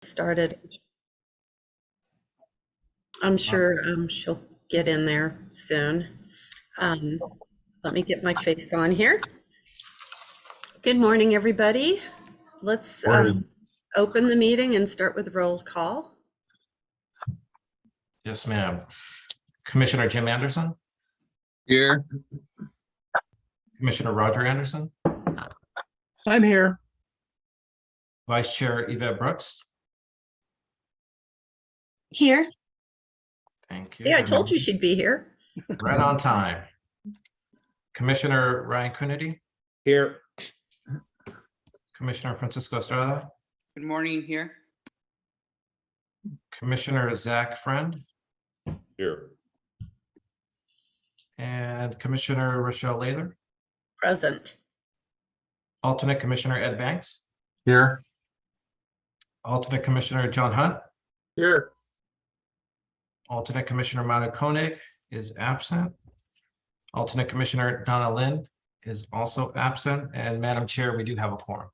Started. I'm sure she'll get in there soon. Let me get my face on here. Good morning, everybody. Let's open the meeting and start with roll call. Yes, ma'am. Commissioner Jim Anderson, Here. Commissioner Roger Anderson, I'm here. Vice Chair Yvette Brooks. Here. Thank you. Yeah, I told you she'd be here. Right on time. Commissioner Ryan Coonerty, Here. Commissioner Francisco Estrada, Good morning here. Commissioner Zach Friend, Here. and Commissioner Rochelle Lather. Present. Alternate Commissioner Ed Banks, Here. Alternate Commissioner John Hunt, Here. Alternate Commissioner Mata Koenig is absent. Alternate Commissioner Donna Lynn is also absent, and Madam Chair, we do have a quorum.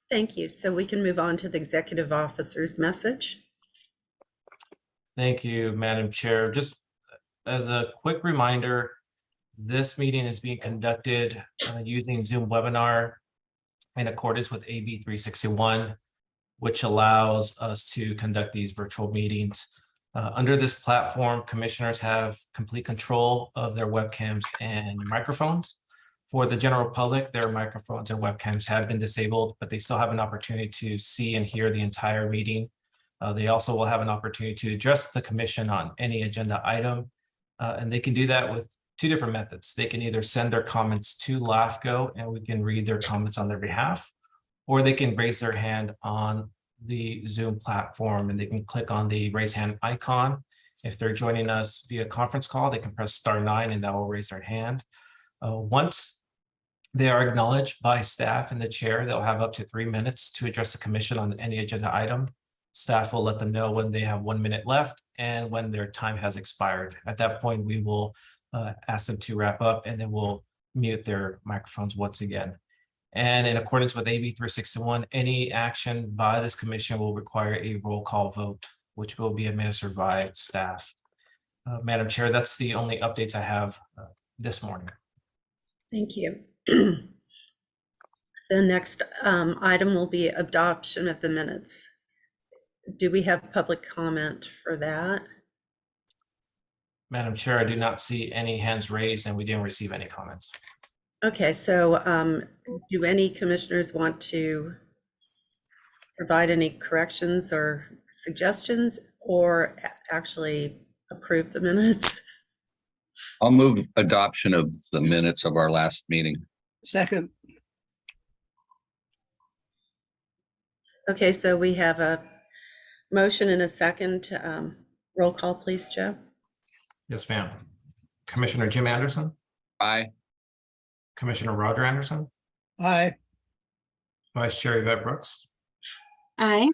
Thank you. So we can move on to the executive officer's message. Thank you, Madam Chair. Just as a quick reminder, this meeting is being conducted using Zoom webinar in accordance with AB 361, which allows us to conduct these virtual meetings. Under this platform, commissioners have complete control of their webcams and microphones. For the general public, their microphones and webcams have been disabled, but they still have an opportunity to see and hear the entire meeting. They also will have an opportunity to address the commission on any agenda item, and they can do that with two different methods. They can either send their comments to LAFCO and we can read their comments on their behalf, or they can raise their hand on the Zoom platform and they can click on the raise hand icon. If they're joining us via conference call, they can press *9 and that will raise their hand. Once they are acknowledged by staff and the chair, they'll have up to 3 minutes to address the commission on any agenda item. Staff will let them know when they have 1 minute left and when their time has expired. At that point, we will ask them to wrap up and then we'll mute their microphones once again. And in accordance with AB 361, any action by this commission will require a roll call vote, which will be administered by staff. Madam Chair, that's the only updates I have this morning. Thank you. The next item will be adoption of the minutes. Do we have public comment for that? Madam Chair, I do not see any hands raised and we didn't receive any comments. Okay, so do any commissioners want to provide any corrections or suggestions or actually approve the minutes? I'll move adoption of the minutes of our last meeting. Second. Okay, so we have a motion and a second. Roll call, please, Joe. Yes, ma'am. Commissioner Jim Anderson, Aye. Commissioner Roger Anderson, Aye. Vice Chair Yvette Brooks, Aye.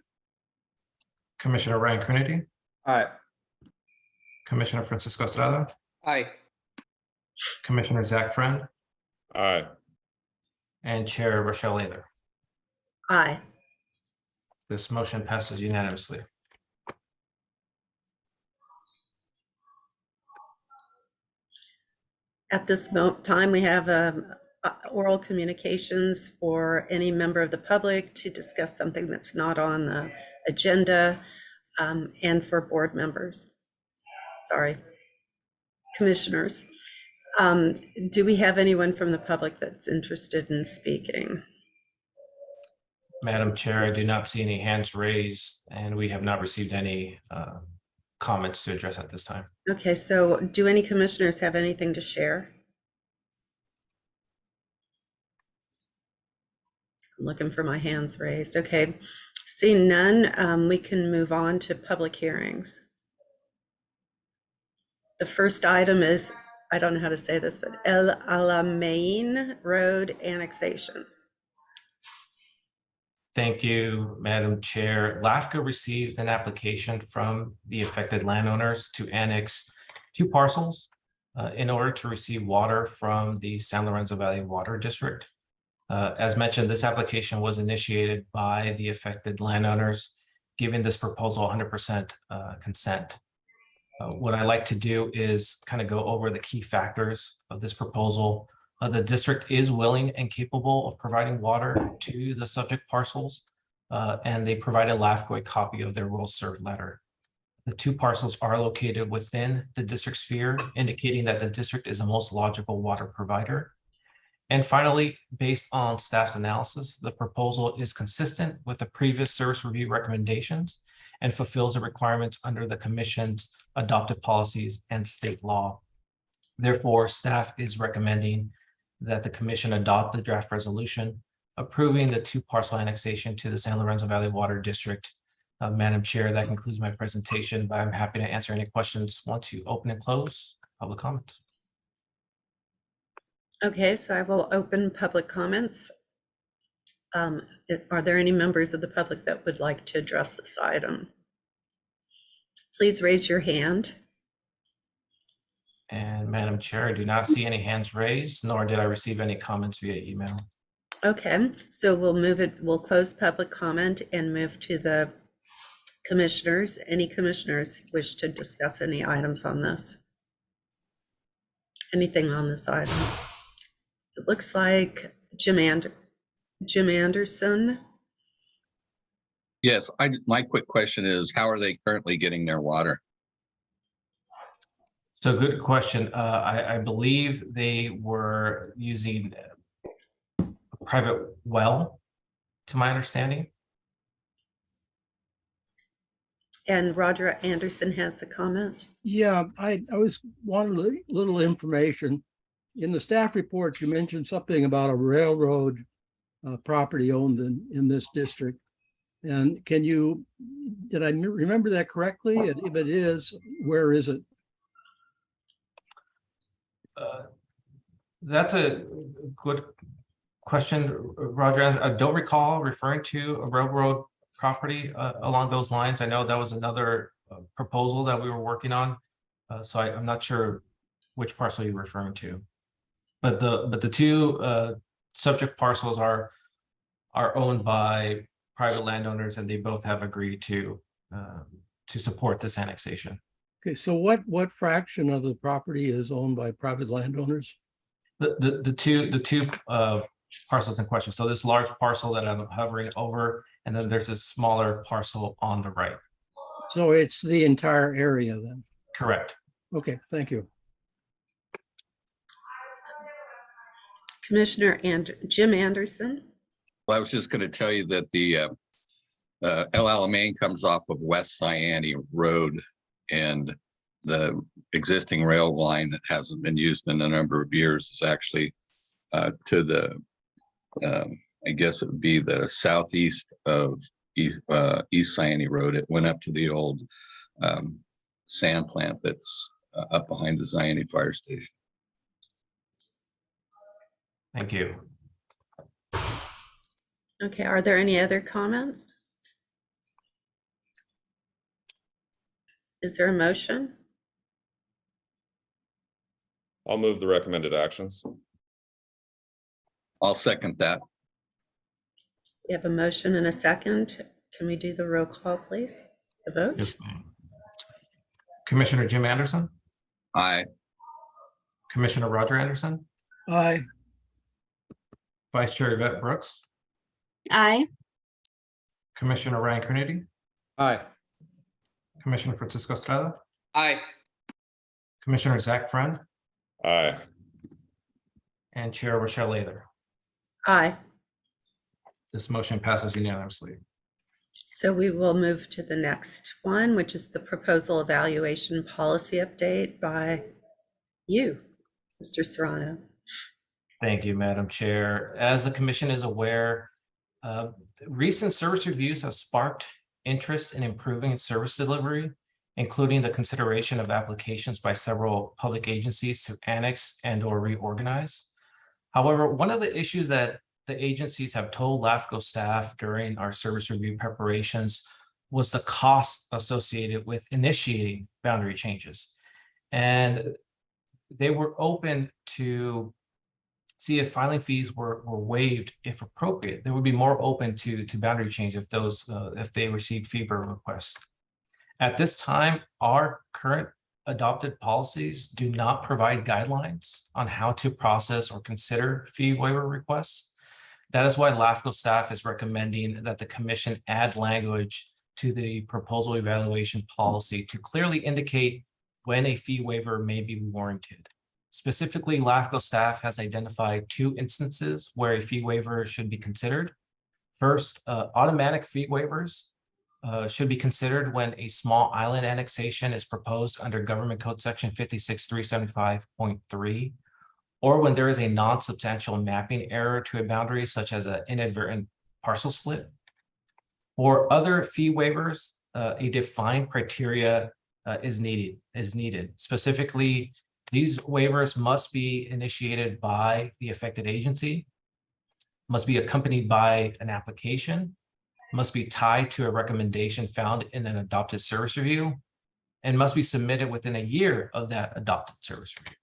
Commissioner Ryan Coonerty, Aye. Commissioner Francisco Estrada, Aye. Commissioner Zach Friend, Aye. and Chair Rochelle Lather. Aye. This motion passes unanimously. At this time, we have oral communications for any member of the public to discuss something that's not on the agenda, and for board members. Sorry, commissioners. Do we have anyone from the public that's interested in speaking? Madam Chair, I do not see any hands raised and we have not received any comments to address at this time. Okay, so do any commissioners have anything to share? I'm looking for my hands raised. Okay, seeing none, we can move on to public hearings. The first item is, I don't know how to say this, but Alamein Road Annexation. Thank you, Madam Chair. LAFCO received an application from the affected landowners to annex 2 parcels in order to receive water from the San Lorenzo Valley Water District. As mentioned, this application was initiated by the affected landowners giving this proposal 100% consent. What I like to do is kind of go over the key factors of this proposal. The district is willing and capable of providing water to the subject parcels, and they provided LAFCO a copy of their will serve letter. The two parcels are located within the district sphere, indicating that the district is the most logical water provider. And finally, based on staff's analysis, the proposal is consistent with the previous service review recommendations and fulfills the requirements under the commission's adopted policies and state law. Therefore, staff is recommending that the commission adopt the draft resolution approving the two parcel annexation to the San Lorenzo Valley Water District. Madam Chair, that concludes my presentation, but I'm happy to answer any questions once you open and close public comments. Okay, so I will open public comments. Are there any members of the public that would like to address this item? Please raise your hand. And Madam Chair, I do not see any hands raised, nor did I receive any comments via email. Okay, so we'll close public comment and move to the commissioners. Any commissioners wish to discuss any items on this? Anything on this item? It looks like Jim Anderson. Yes, my quick question is, how are they currently getting their water? So good question. I believe they were using a private well, to my understanding. And Roger Anderson has a comment. Yeah, I was wanted a little information. In the staff report, you mentioned something about a railroad property owned in this district. And did I remember that correctly? And if it is, where is it? That's a good question, Roger. I don't recall referring to a railroad property along those lines. I know that was another proposal that we were working on. So I'm not sure which parcel you're referring to. But the two subject parcels are owned by private landowners, and they both have agreed to support this annexation. Okay, so what fraction of the property is owned by private landowners? The two parcels in question. So this large parcel that I'm hovering over, and then there's a smaller parcel on the right. So it's the entire area then? Correct. Okay, thank you. Commissioner Jim Anderson. Well, I was just going to tell you that the El Alamein comes off of West Siani Road, and the existing rail line that hasn't been used in a number of years is actually to the, I guess it would be the southeast of East Siani Road. It went up to the old sand plant that's up behind the Zioni fire station. Thank you. Okay, are there any other comments? Is there a motion? I'll move the recommended actions. I'll second that. We have a motion and a second. Can we do the roll call, please? The vote? Yes, ma'am. Commissioner Jim Anderson, Aye. Commissioner Roger Anderson, Aye. Vice Chair Yvette Brooks, Aye. Commissioner Ryan Kernedy, Aye. Commissioner Francisco Estrada, Aye. Commissioner Zach Friend, Aye. and Chair Rochelle Lather. Aye. This motion passes unanimously. So we will move to the next one, which is the proposal evaluation policy update by you, Mr. Serrano. Thank you, Madam Chair. As the commission is aware, recent service reviews have sparked interest in improving service delivery, including the consideration of applications by several public agencies to annex and/or reorganize. However, one of the issues that the agencies have told LAFCO staff during our service review preparations was the cost associated with initiating boundary changes. And they were open to see if filing fees were waived if appropriate. They would be more open to boundary change if if they received fee waiver requests. At this time, our current adopted policies do not provide guidelines on how to process or consider fee waiver requests. That is why LAFCO staff is recommending that the commission add language to the proposal evaluation policy to clearly indicate when a fee waiver may be warranted. Specifically, LAFCO staff has identified 2 instances where a fee waiver should be considered. First, automatic fee waivers should be considered when a small island annexation is proposed under Government Code Section 56375.3, or when there is a non-substantial mapping error to a boundary, such as an inadvertent parcel split. For other fee waivers, a defined criteria is needed. Specifically, these waivers must be initiated by the affected agency, must be accompanied by an application, must be tied to a recommendation found in an adopted service review, and must be submitted within a year of that adopted service review.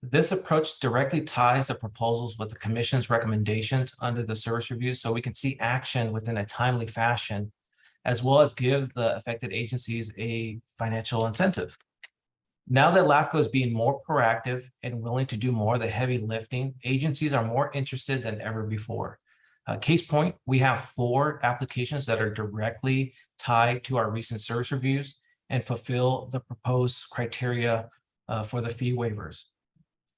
This approach directly ties the proposals with the commission's recommendations under the service review, so we can see action within a timely fashion, as well as give the affected agencies a financial incentive. Now that LAFCO is being more proactive and willing to do more of the heavy lifting, agencies are more interested than ever before. Case point, we have 4 applications that are directly tied to our recent service reviews and fulfill the proposed criteria for the fee waivers.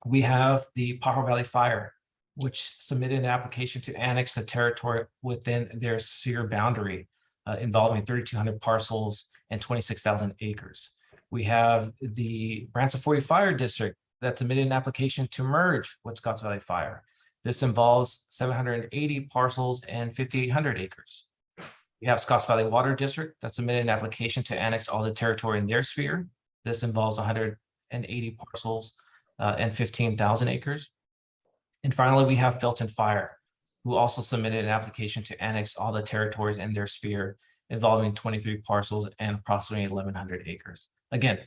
We have the Pajaro Valley Fire, which submitted an application to annex the territory within their sphere boundary, involving 3,200 parcels and 26,000 acres. We have the Branson 40 Fire District that submitted an application to merge with Scotts Valley Fire. This involves 780 parcels and 5,800 acres. We have Scotts Valley Water District that submitted an application to annex all the territory in their sphere. This involves 180 parcels and 15,000 acres. And finally, we have Felton Fire, who also submitted an application to annex all the territories in their sphere, involving 23 parcels and approximately 1,100 acres. Again,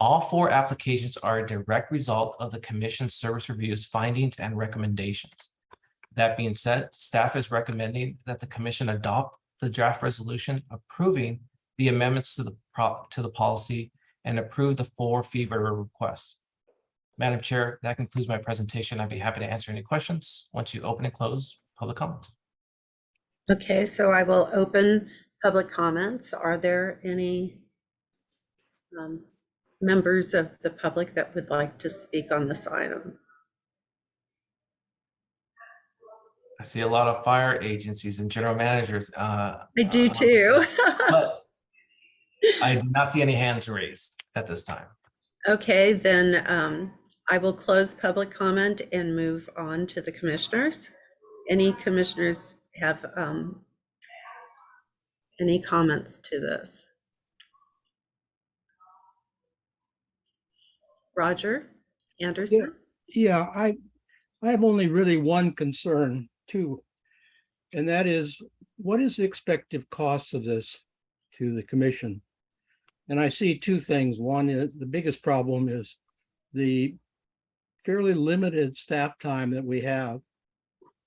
all 4 applications are a direct result of the commission's service reviews, findings, and recommendations. That being said, staff is recommending that the commission adopt the draft resolution approving the amendments to the policy and approve the 4 fee waiver requests. Madam Chair, that concludes my presentation. I'd be happy to answer any questions once you open and close public comments. Okay, so I will open public comments. Are there any members of the public that would like to speak on this item? I see a lot of fire agencies and general managers. I do too. But I do not see any hands raised at this time. Okay, then I will close public comment and move on to the commissioners. Any commissioners have any comments to this? Roger Anderson? Yeah, I have only really one concern too, and that is, what is the expected cost of this to the commission? And I see 2 things. One is, the biggest problem is the fairly limited staff time that we have.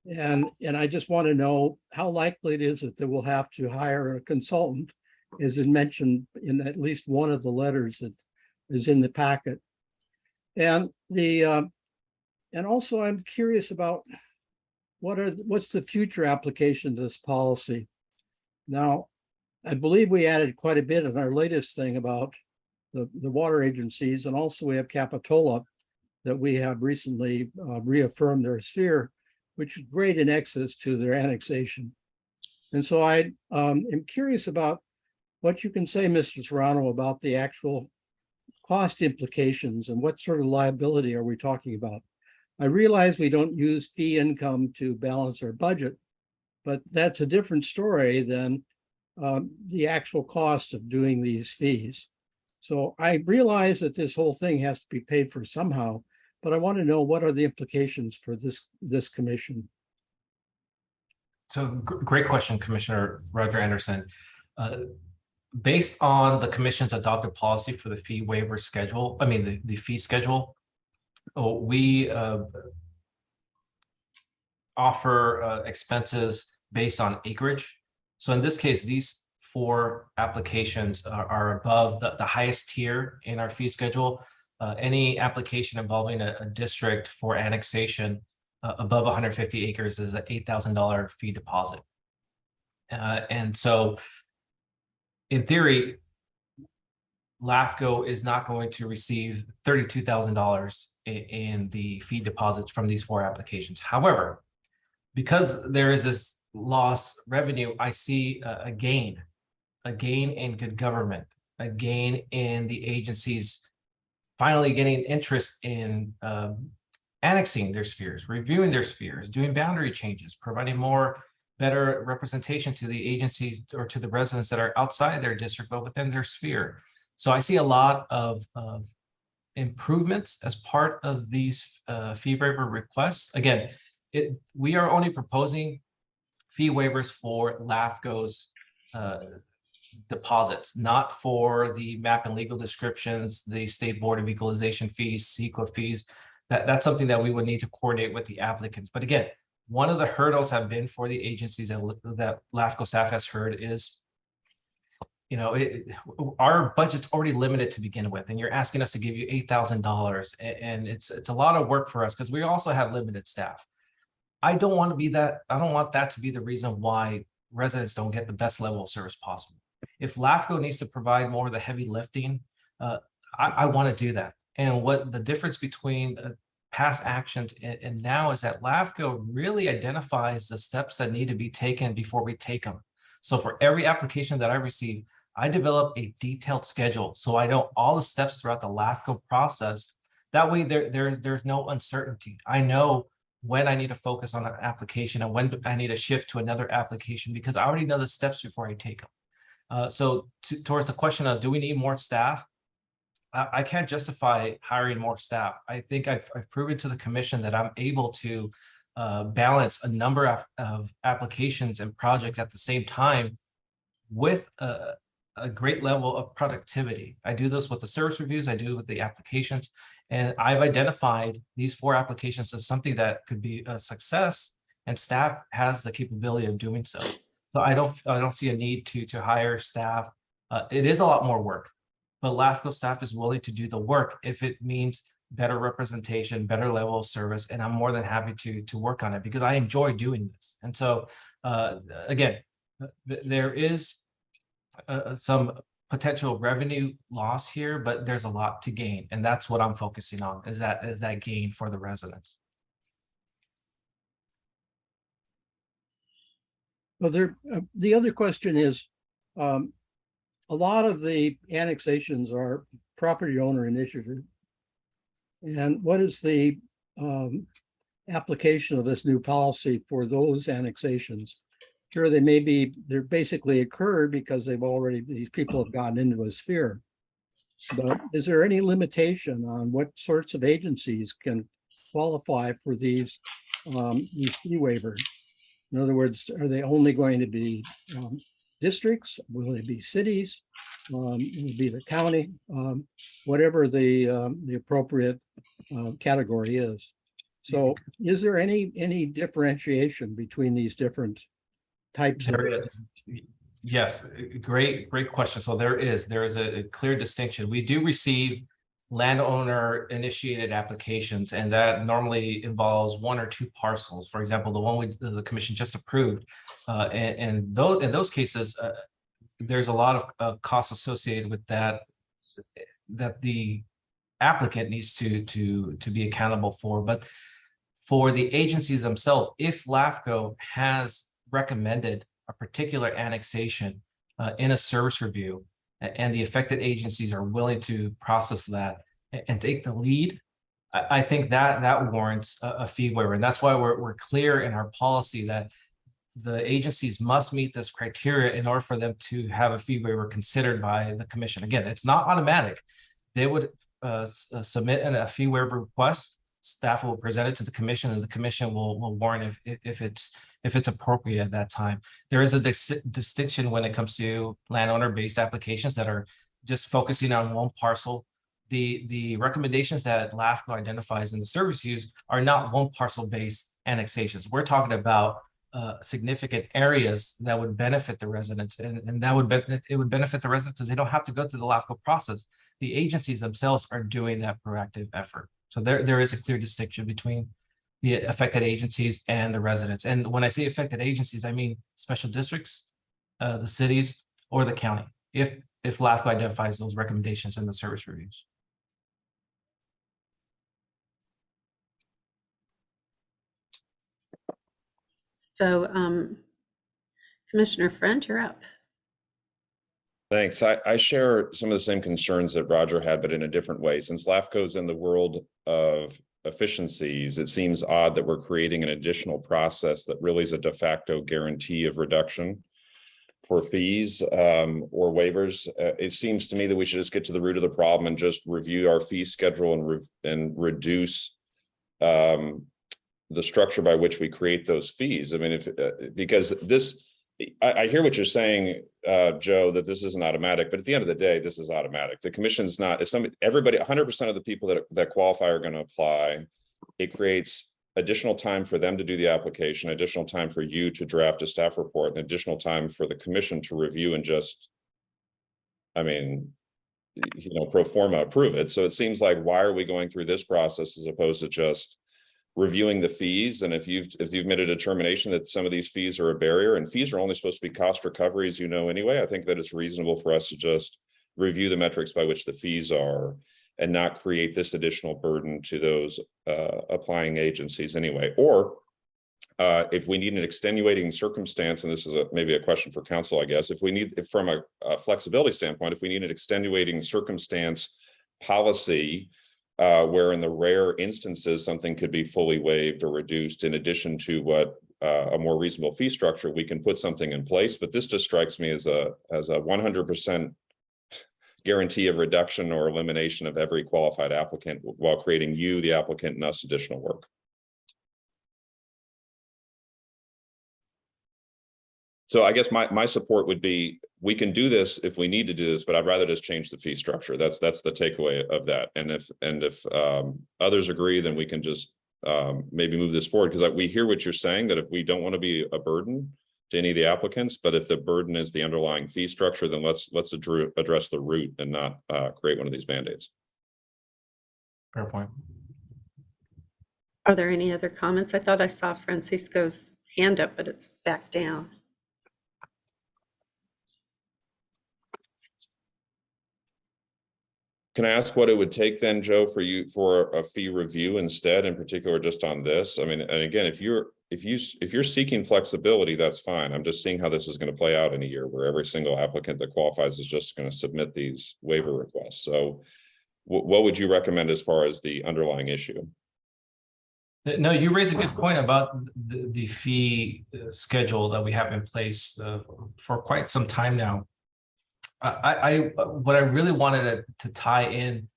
And I just want to know how likely it is that we'll have to hire a consultant, as it mentioned in at least one of the letters that is in the packet. And also I'm curious about what's the future application to this policy. Now, I believe we added quite a bit in our latest thing about the water agencies, and also we have Capitola that we have recently reaffirmed their sphere, which is great in excess to their annexation. And so I am curious about what you can say, Mr. Serrano, about the actual cost implications and what sort of liability are we talking about? I realize we don't use fee income to balance our budget, but that's a different story than the actual cost of doing these fees. So I realize that this whole thing has to be paid for somehow, but I want to know, what are the implications for this commission? So great question, Commissioner Roger Anderson. Based on the commission's adopted policy for the fee waiver schedule, the fee schedule, we offer expenses based on acreage. So in this case, these 4 applications are above the highest tier in our fee schedule. Any application involving a district for annexation above 150 acres is an $8,000 fee deposit. And so in theory, LAFCO is not going to receive $32,000 in the fee deposits from these 4 applications. However, because there is this lost revenue, I see a gain in good government, a gain in the agencies finally getting interest in annexing their spheres, reviewing their spheres, doing boundary changes, providing more better representation to the agencies or to the residents that are outside their district but within their sphere. So I see a lot of improvements as part of these fee waiver requests. Again, we are only proposing fee waivers for LAFCO's deposits, not for the map and legal descriptions, the State Board of Equalization fees, SqCWD fees. That's something that we would need to coordinate with the applicants. But again, one of the hurdles have been for the agencies that LAFCO staff has heard is, you know, our budget's already limited to begin with, and you're asking us to give you $8,000, and it's a lot of work for us because we also have limited staff. I don't want that to be the reason why residents don't get the best level of service possible. If LAFCO needs to provide more of the heavy lifting, I want to do that. And what the difference between past actions and now is that LAFCO really identifies the steps that need to be taken before we take them. So for every application that I receive, I develop a detailed schedule so I know all the steps throughout the LAFCO process. That way there's no uncertainty. I know when I need to focus on an application and when I need to shift to another application because I already know the steps before I take them. So towards the question of do we need more staff? I can't justify hiring more staff. I think I've proven to the commission that I'm able to balance a number of applications and projects at the same time with a great level of productivity. I do this with the service reviews, I do it with the applications, and I've identified these 4 applications as something that could be a success, and staff has the capability of doing so. So I don't see a need to hire staff. It is a lot more work, but LAFCO staff is willing to do the work if it means better representation, better level of service, and I'm more than happy to work on it because I enjoy doing this. And so again, there is some potential revenue loss here, but there's a lot to gain, and that's what I'm focusing on is that gain for the residents. Well, the other question is, a lot of the annexations are property owner initiative. And what is the application of this new policy for those annexations? Sure, they're basically occurred because these people have gotten into a sphere. But is there any limitation on what sorts of agencies can qualify for these fee waivers? In other words, are they only going to be districts? Will they be cities? Will it be the county? Whatever the appropriate category is. So is there any differentiation between these different types? There is. Yes, great question. So there is a clear distinction. We do receive landowner initiated applications, and that normally involves 1 or 2 parcels. For example, the one the commission just approved, and in those cases, there's a lot of costs associated with that the applicant needs to be accountable for. But for the agencies themselves, if LAFCO has recommended a particular annexation in a service review, and the affected agencies are willing to process that and take the lead, I think that warrants a fee waiver. And that's why we're clear in our policy that the agencies must meet this criteria in order for them to have a fee waiver considered by the commission. Again, it's not automatic. They would submit a fee waiver request. Staff will present it to the commission, and the commission will warrant if it's appropriate at that time. There is a distinction when it comes to landowner-based applications that are just focusing on one parcel. The recommendations that LAFCO identifies in the service use are not one parcel based. annexations. We're talking about significant areas that would benefit the residents, and that would it would benefit the residents because they don't have to go through the LAFCO process. The agencies themselves are doing that proactive effort. So there is a clear distinction between the affected agencies and the residents. And when I say affected agencies, I mean special districts, the cities, or the county, if LAFCO identifies those recommendations in the service reviews. So Commissioner Friend, you're up. Thanks. I share some of the same concerns that Roger had, but in a different way. Since LAFCO's in the world of efficiencies, it seems odd that we're creating an additional process that really is a de facto guarantee of reduction for fees or waivers. It seems to me that we should just get to the root of the problem and just review our fee schedule and reduce the structure by which we create those fees. I mean, because this, I hear what you're saying, Joe, that this isn't automatic, but at the end of the day, this is automatic. The commission's not, everybody, 100% of the people that qualify are going to apply. It creates additional time for them to do the application, additional time for you to draft a staff report, and additional time for the commission to review and just, I mean, pro forma approve it. So it seems like, why are we going through this process as opposed to just reviewing the fees? And if you've made a determination that some of these fees are a barrier, and fees are only supposed to be cost recovery, as you know, anyway, I think that it's reasonable for us to just review the metrics by which the fees are and not create this additional burden to those applying agencies anyway. Or if we need an extenuating circumstance, and this is maybe a question for council, I guess, if from a flexibility standpoint, if we need an extenuating circumstance policy, where in the rare instances something could be fully waived or reduced in addition to what a more reasonable fee structure, we can put something in place. But this just strikes me as a 100% guarantee of reduction or elimination of every qualified applicant while creating you, the applicant, and us additional work. So I guess my support would be, we can do this if we need to do this, but I'd rather just change the fee structure. That's the takeaway of that. And if others agree, then we can just maybe move this forward, because we hear what you're saying, that if we don't want to be a burden to any of the applicants, but if the burden is the underlying fee structure, then let's address the root and not create one of these band-aids. Fair point. Are there any other comments? I thought I saw Francisco's hand up, but it's back down. Can I ask what it would take then, Joe, for a fee review instead, in particular, just on this? I mean, and again, if you're seeking flexibility, that's fine. I'm just seeing how this is going to play out in a year, where every single applicant that qualifies is just going to submit these waiver requests. So what would you recommend as far as the underlying issue? No, you raise a good point about the fee schedule that we have in place for quite some time now. What I really wanted to tie in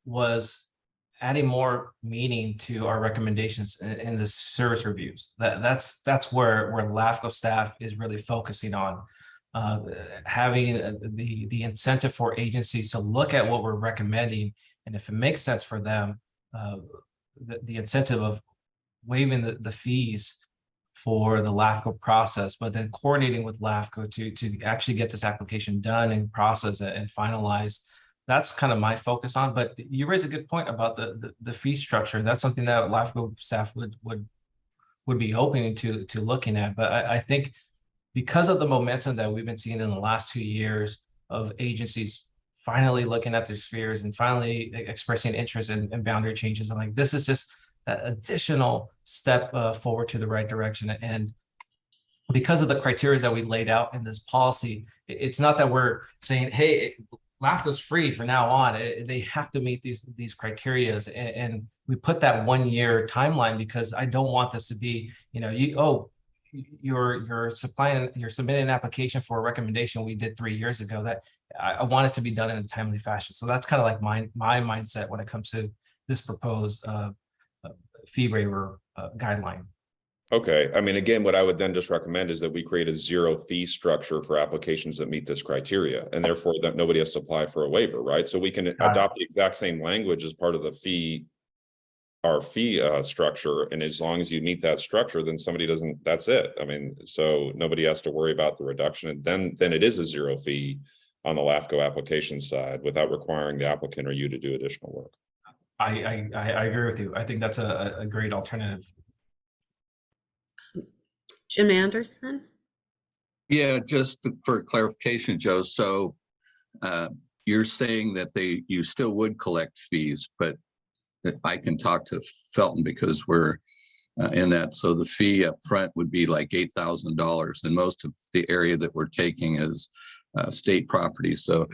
was adding more meaning to our recommendations in the service reviews. That's where LAFCO staff is really focusing on, having the incentive for agencies to look at what we're recommending, and if it makes sense for them, the incentive of waiving the fees for the LAFCO process, but then coordinating with LAFCO to actually get this application done and process it and finalized. That's kind of my focus on. But you raise a good point about the fee structure. That's something that LAFCO staff would be open to looking at. But I think because of the momentum that we've been seeing in the last 2 years of agencies finally looking at their spheres and finally expressing interest in boundary changes, I'm like, this is just an additional step forward to the right direction. And because of the criteria that we laid out in this policy, it's not that we're saying, hey, LAFCO's free from now on. They have to meet these criteria, and we put that 1 year timeline because I don't want this to be, you're submitting an application for a recommendation we did 3 years ago. That I want it to be done in a timely fashion. So that's kind of like my mindset when it comes to this proposed fee waiver guideline. Okay. I mean, again, what I would then just recommend is that we create a zero fee structure for applications that meet this criteria, and therefore that nobody has to apply for a waiver, right? So we can adopt the exact same language as part of the fee our fee structure. And as long as you meet that structure, then somebody doesn't, that's it. I mean, so nobody has to worry about the reduction. And then it is a zero fee on the LAFCO application side without requiring the applicant or you to do additional work. I agree with you. I think that's a great alternative. Jim Anderson? Yeah, just for clarification, Joe, so you're saying that you still would collect fees, but that I can talk to Felton because we're in that. So the fee up front would be like $8,000, and most of the area that we're taking is state property. So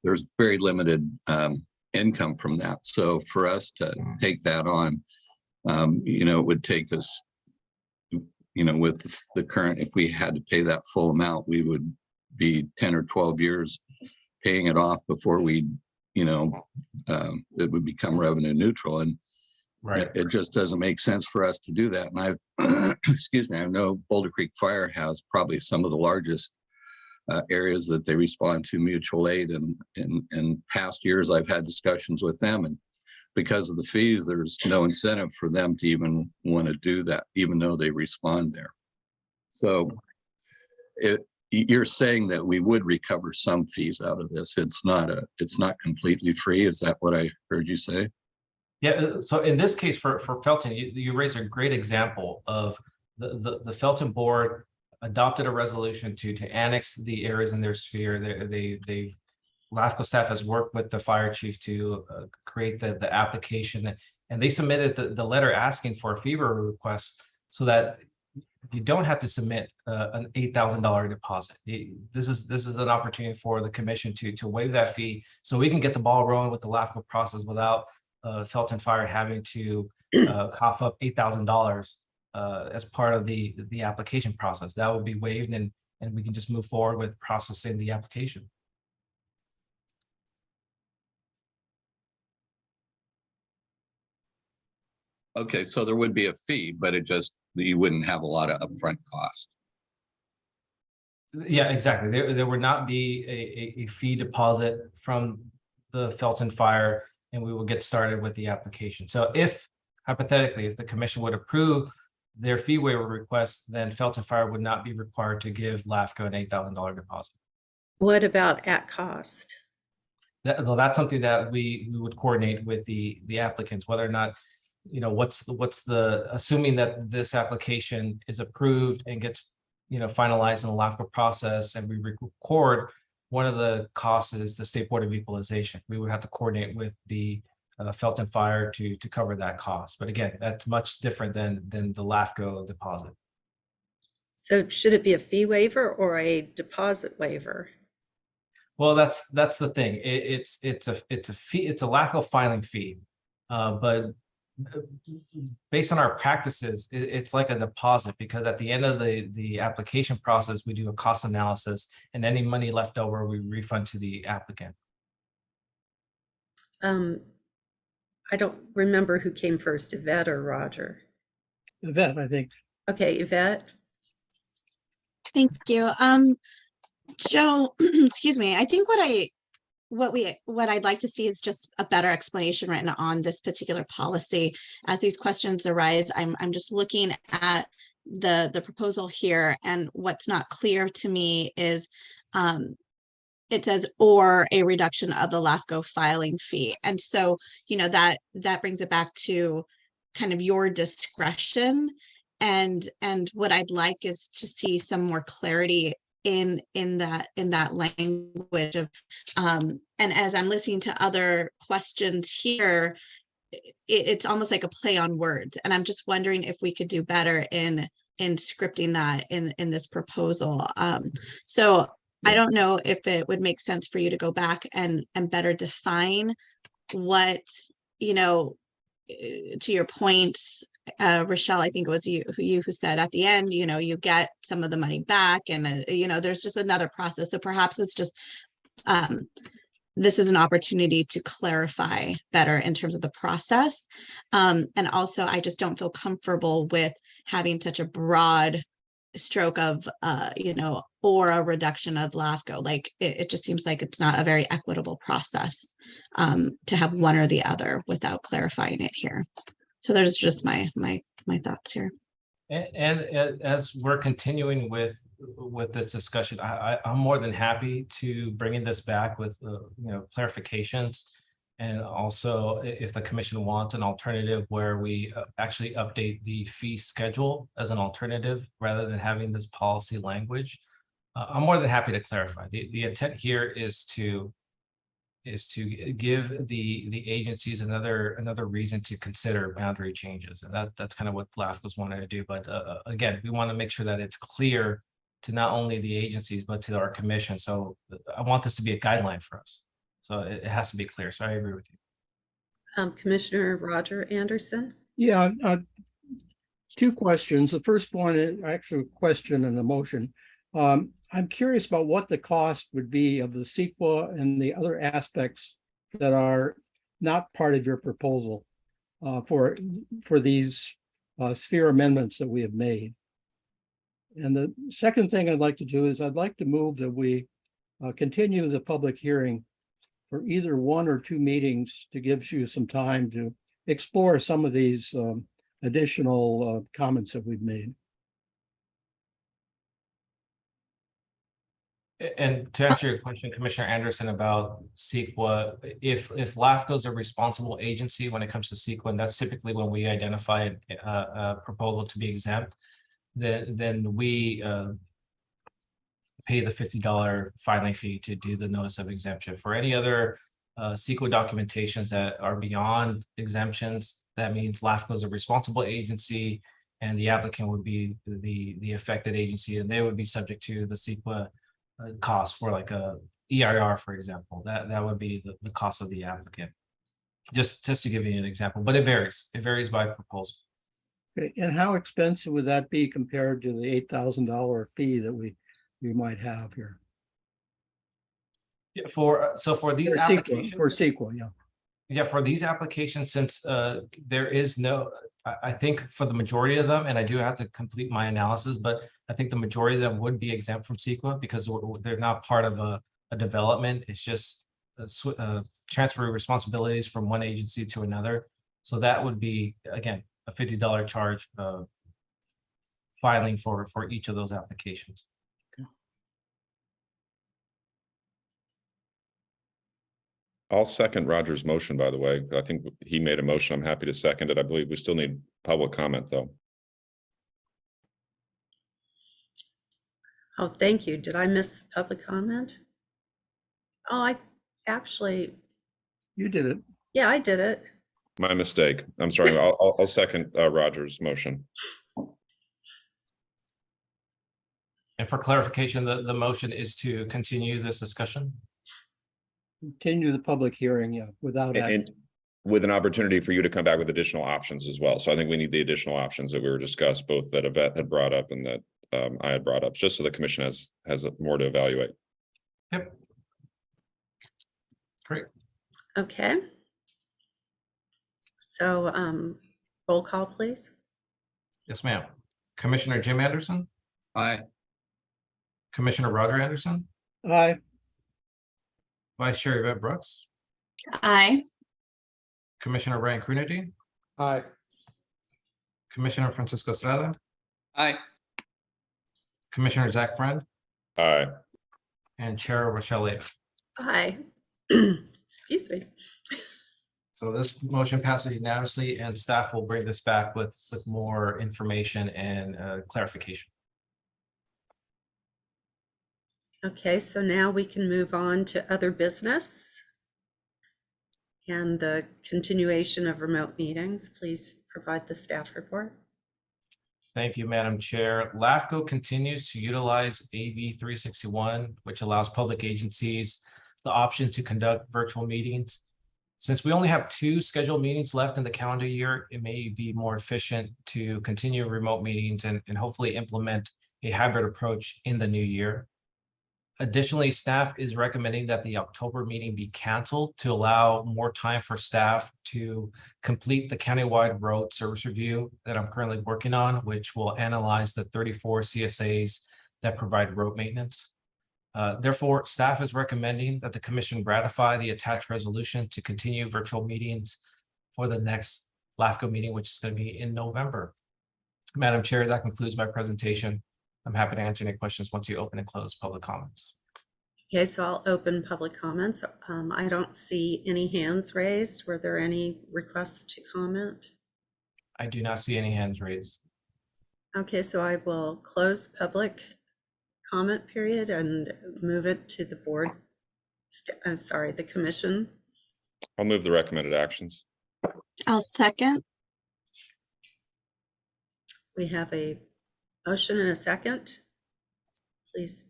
there's very limited income from that. So for us to take that on, it would take us, with the current, if we had to pay that full amount, we would be 10 or 12 years paying it off before we, it would become revenue neutral. And Right. it just doesn't make sense for us to do that. And excuse me, I know Boulder Creek Fire has probably some of the largest areas that they respond to mutual aid. And in past years, I've had discussions with them, and because of the fees, there's no incentive for them to even want to do that, even though they respond there. So you're saying that we would recover some fees out of this. It's not completely free. Is that what I heard you say? Yeah. So in this case, for Felton, you raise a great example of the Felton board adopted a resolution to annex the areas in their sphere. LAFCO staff has worked with the fire chief to create the application, and they submitted the letter asking for a fee request so that you don't have to submit an $8,000 deposit. This is an opportunity for the commission to waive that fee so we can get the ball rolling with the LAFCO process without Felton Fire having to cough up $8,000 as part of the application process. That would be waived, and we can just move forward with processing the application. Okay, so there would be a fee, but you wouldn't have a lot of upfront cost. Yeah, exactly. There would not be a fee deposit from the Felton Fire, and we will get started with the application. So if hypothetically, if the commission would approve their fee waiver request, then Felton Fire would not be required to give LAFCO an $8,000 deposit. What about at cost? That's something that we would coordinate with the applicants, whether or not, what's the assuming that this application is approved and gets finalized in the LAFCO process, and we record. One of the costs is the State Board of Equalization. We would have to coordinate with the Felton Fire to cover that cost. But again, that's much different than the LAFCO deposit. So should it be a fee waiver or a deposit waiver? Well, that's the thing. It's a fee. It's a LAFCO filing fee, but based on our practices, it's like a deposit, because at the end of the application process, we do a cost analysis, and any money left over we refund to the applicant. I don't remember who came first, Yvette or Roger. Yvette, I think. Okay, Yvette. Thank you. Joe, excuse me. I think what I'd like to see is just a better explanation written on this particular policy. As these questions arise, I'm just looking at the proposal here, and what's not clear to me is it says or a reduction of the LAFCO filing fee. And so, that brings it back to kind of your discretion. And what I'd like is to see some more clarity in that language of and as I'm listening to other questions here, it's almost like a play on words, and I'm just wondering if we could do better in scripting that in this proposal. So I don't know if it would make sense for you to go back and better define what, to your point, Rochelle, I think it was you who said at the end, you get some of the money back, and there's just another process. So perhaps it's just this is an opportunity to clarify better in terms of the process. And also, I just don't feel comfortable with having such a broad stroke of, or a reduction of LAFCO. Like it just seems like it's not a very equitable process to have one or the other without clarifying it here. So there's just my thoughts here. And as we're continuing with this discussion, I'm more than happy to bringing this back with clarifications. And also, if the commission wants an alternative where we actually update the fee schedule as an alternative rather than having this policy language, I'm more than happy to clarify. The intent here is to give the agencies another reason to consider boundary changes, and that's kind of what LAFCO's wanted to do. But again, we want to make sure that it's clear to not only the agencies but to our commission. So I want this to be a guideline for us. So it has to be clear. So I agree with you. Commissioner Roger Anderson. Yeah, two questions. The first one is actually a question and a motion. I'm curious about what the cost would be of the SqCWD and the other aspects that are not part of your proposal for these sphere amendments that we have made. And the second thing I'd like to do is I'd like to move that we continue the public hearing for either one or two meetings to give you some time to explore some of these additional comments that we've made. And to answer your question, Commissioner Anderson, about SqCWD, if LAFCO is a responsible agency when it comes to SqCWD, and that's typically when we identify a proposal to be exempt, then we pay the $50 filing fee to do the notice of exemption. For any other SqCWD documentations that are beyond exemptions, that means LAFCO is a responsible agency and the applicant would be the affected agency, and they would be subject to the SqCWD cost for like a EIR, for example. That would be the cost of the applicant. Just to give you an example, but it varies. It varies by proposal. Okay. And how expensive would that be compared to the $8,000 fee that we might have here? Yeah, for these For applications, SqCWD, yeah. For these applications, since there is no, I think for the majority of them, and I do have to complete my analysis, but I think the majority of them would be exempt from SqCWD because they're not part of a development. It's just transfer responsibilities from one agency to another. So that would be, again, a $50 charge filing for each of those applications. I'll second Roger's motion, by the way. I think he made a motion. I'm happy to second it. I believe we still need public comment, though. Oh, thank you. Did I miss public comment? Oh, I actually, You did it. yeah, I did it. My mistake. I'm sorry. I'll second Roger's motion. And for clarification, the motion is to continue this discussion. Continue the public hearing, yeah, without action. And with an opportunity for you to come back with additional options as well. So I think we need the additional options that we were discussed, both that Yvette had brought up and that I had brought up, just so the commission has more to evaluate. Yep. Great. Okay. So roll call, please. Yes, ma'am. Commissioner Jim Anderson, Aye. Commissioner Roger Anderson, Aye. Vice Chair Yvette Brooks, Aye. Commissioner Ryan Coonerty, Aye. Commissioner Francisco Estrada, Aye. Commissioner Zach Friend, Aye. and Chair Rochelle Leavitt. Aye. Excuse me. So this motion passes unanimously, and staff will bring this back with more information and clarification. Okay, so now we can move on to other business and the continuation of remote meetings. Please provide the staff report. Thank you, Madam Chair. LAFCO continues to utilize AB 361, which allows public agencies the option to conduct virtual meetings. Since we only have 2 scheduled meetings left in the calendar year, it may be more efficient to continue remote meetings and hopefully implement a hybrid approach in the new year. Additionally, staff is recommending that the October meeting be canceled to allow more time for staff to complete the countywide road service review that I'm currently working on, which will analyze the 34 CSAs that provide road maintenance. Therefore, staff is recommending that the commission ratify the attached resolution to continue virtual meetings for the next LAFCO meeting, which is going to be in November. Madam Chair, that concludes my presentation. I'm happy to answer any questions once you open and close public comments. Okay, so I'll open public comments. I don't see any hands raised. Were there any requests to comment? I do not see any hands raised. Okay, so I will close public comment period and move it to the board. I'm sorry, the commission. I'll move the recommended actions. I'll second. We have a motion and a second. Please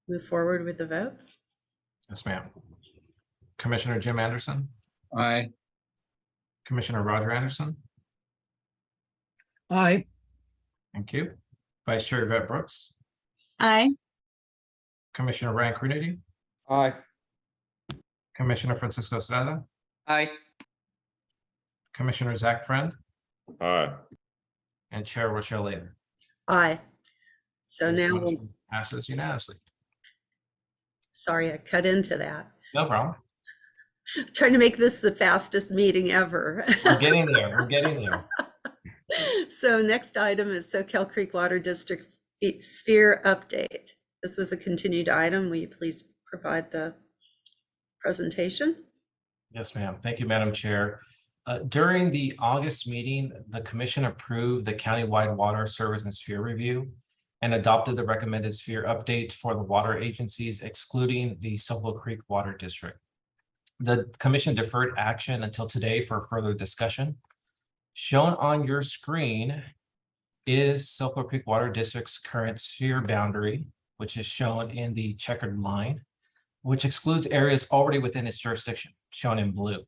move forward with the vote. Yes, ma'am. Commissioner Jim Anderson, Aye. Commissioner Roger Anderson. Aye. Thank you. Vice Chair Yvette Brooks, Aye. Commissioner Ryan Cronity, Aye. Commissioner Francisco Estrada, Aye. Commissioner Zach Friend, Aye. and Chair Rochelle Lader. Aye. So This now, motion passes unanimously. sorry, I cut into that. No problem. Trying to make this the fastest meeting ever. We're getting there. We're getting there. So next item is Soquel Creek Water District Sphere Update. This was a continued item. Will you please provide the presentation? Yes, ma'am. Thank you, Madam Chair. During the August meeting, the commission approved the countywide water service and sphere review and adopted the recommended sphere updates for the water agencies, excluding the Soquel Creek Water District. The commission deferred action until today for further discussion. Shown on your screen is Soquel Creek Water District's current sphere boundary, which is shown in the checkered line, which excludes areas already within its jurisdiction, shown in blue.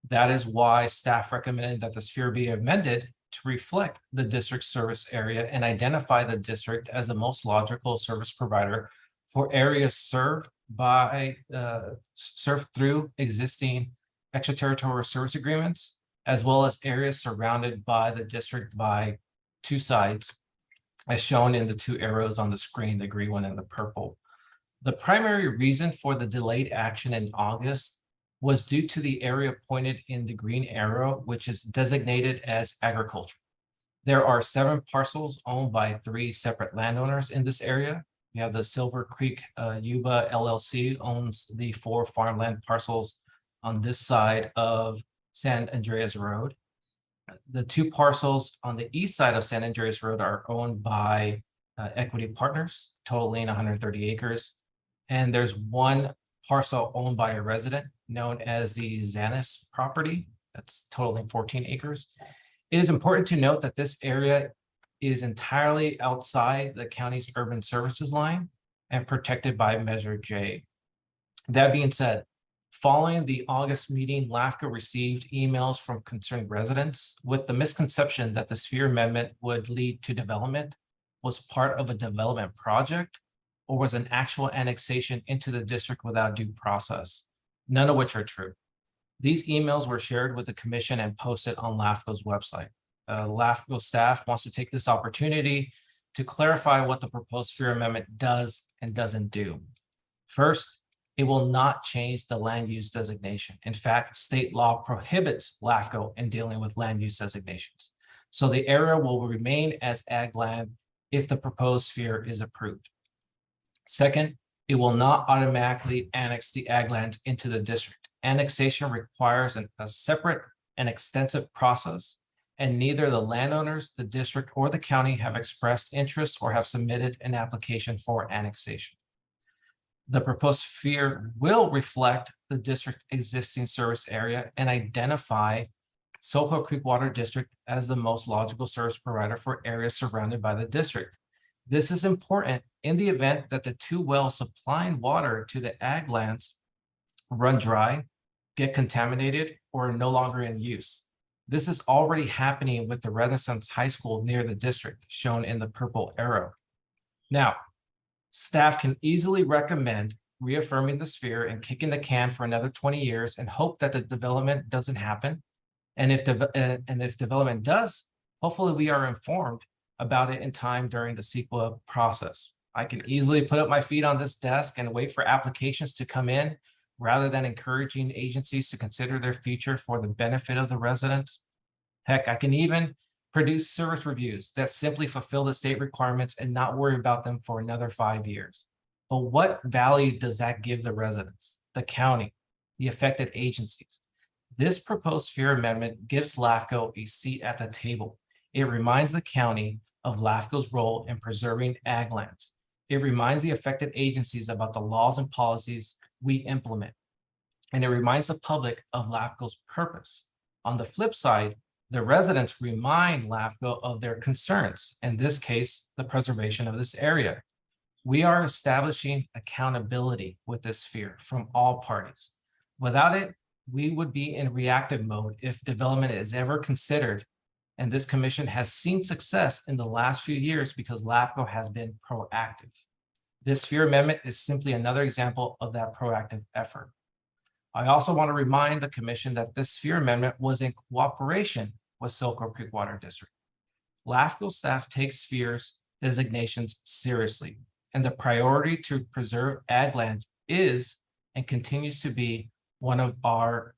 That is why staff recommended that the sphere be amended to reflect the district service area and identify the district as the most logical service provider for areas served through existing extraterritorial service agreements, as well as areas surrounded by the district by two sides, as shown in the two arrows on the screen, the green one and the purple. The primary reason for the delayed action in August was due to the area pointed in the green arrow, which is designated as agriculture. There are 7 parcels owned by 3 separate landowners in this area. We have the Silver Creek Yuba LLC owns the 4 farmland parcels on this side of San Andreas Road. The 2 parcels on the east side of San Andreas Road are owned by equity partners, totaling 130 acres. And there's 1 parcel owned by a resident known as the Zanis property, that's totaling 14 acres. It is important to note that this area is entirely outside the county's urban services line and protected by Measure J. That being said, following the August meeting, LAFCO received emails from concerned residents with the misconception that the sphere amendment would lead to development, was part of a development project, or was an actual annexation into the district without due process, none of which are true. These emails were shared with the commission and posted on LAFCO's website. LAFCO staff wants to take this opportunity to clarify what the proposed sphere amendment does and doesn't do. First, it will not change the land use designation. In fact, state law prohibits LAFCO in dealing with land use designations. So the area will remain as ag land if the proposed sphere is approved. Second, it will not automatically annex the ag lands into the district. Annexation requires a separate and extensive process, and neither the landowners, the district, or the county have expressed interest or have submitted an application for annexation. The proposed sphere will reflect the district existing service area and identify Soquel Creek Water District as the most logical service provider for areas surrounded by the district. This is important in the event that the 2 wells supplying water to the ag lands run dry, get contaminated, or are no longer in use. This is already happening with the Renaissance High School near the district, shown in the purple arrow. Now, Staff can easily recommend reaffirming the sphere and kicking the can for another 20 years and hope that the development doesn't happen. And if development does, hopefully we are informed about it in time during the CEQA process. I can easily put up my feet on this desk and wait for applications to come in rather than encouraging agencies to consider their future for the benefit of the residents. Heck, I can even produce service reviews that simply fulfill the state requirements and not worry about them for another 5 years. But what value does that give the residents, the county, the affected agencies? This proposed sphere amendment gives LAFCO a seat at the table. It reminds the county of LAFCO's role in preserving ag lands. It reminds the affected agencies about the laws and policies we implement. And it reminds the public of LAFCO's purpose. On the flip side, the residents remind LAFCO of their concerns, in this case, the preservation of this area. We are establishing accountability with this sphere from all parties. Without it, we would be in reactive mode if development is ever considered. And this commission has seen success in the last few years because LAFCO has been proactive. This sphere amendment is simply another example of that proactive effort. I also want to remind the commission that this sphere amendment was in cooperation with SqCWD Creek Water District. LAFCO staff takes spheres designations seriously, and the priority to preserve ag lands is and continues to be one of our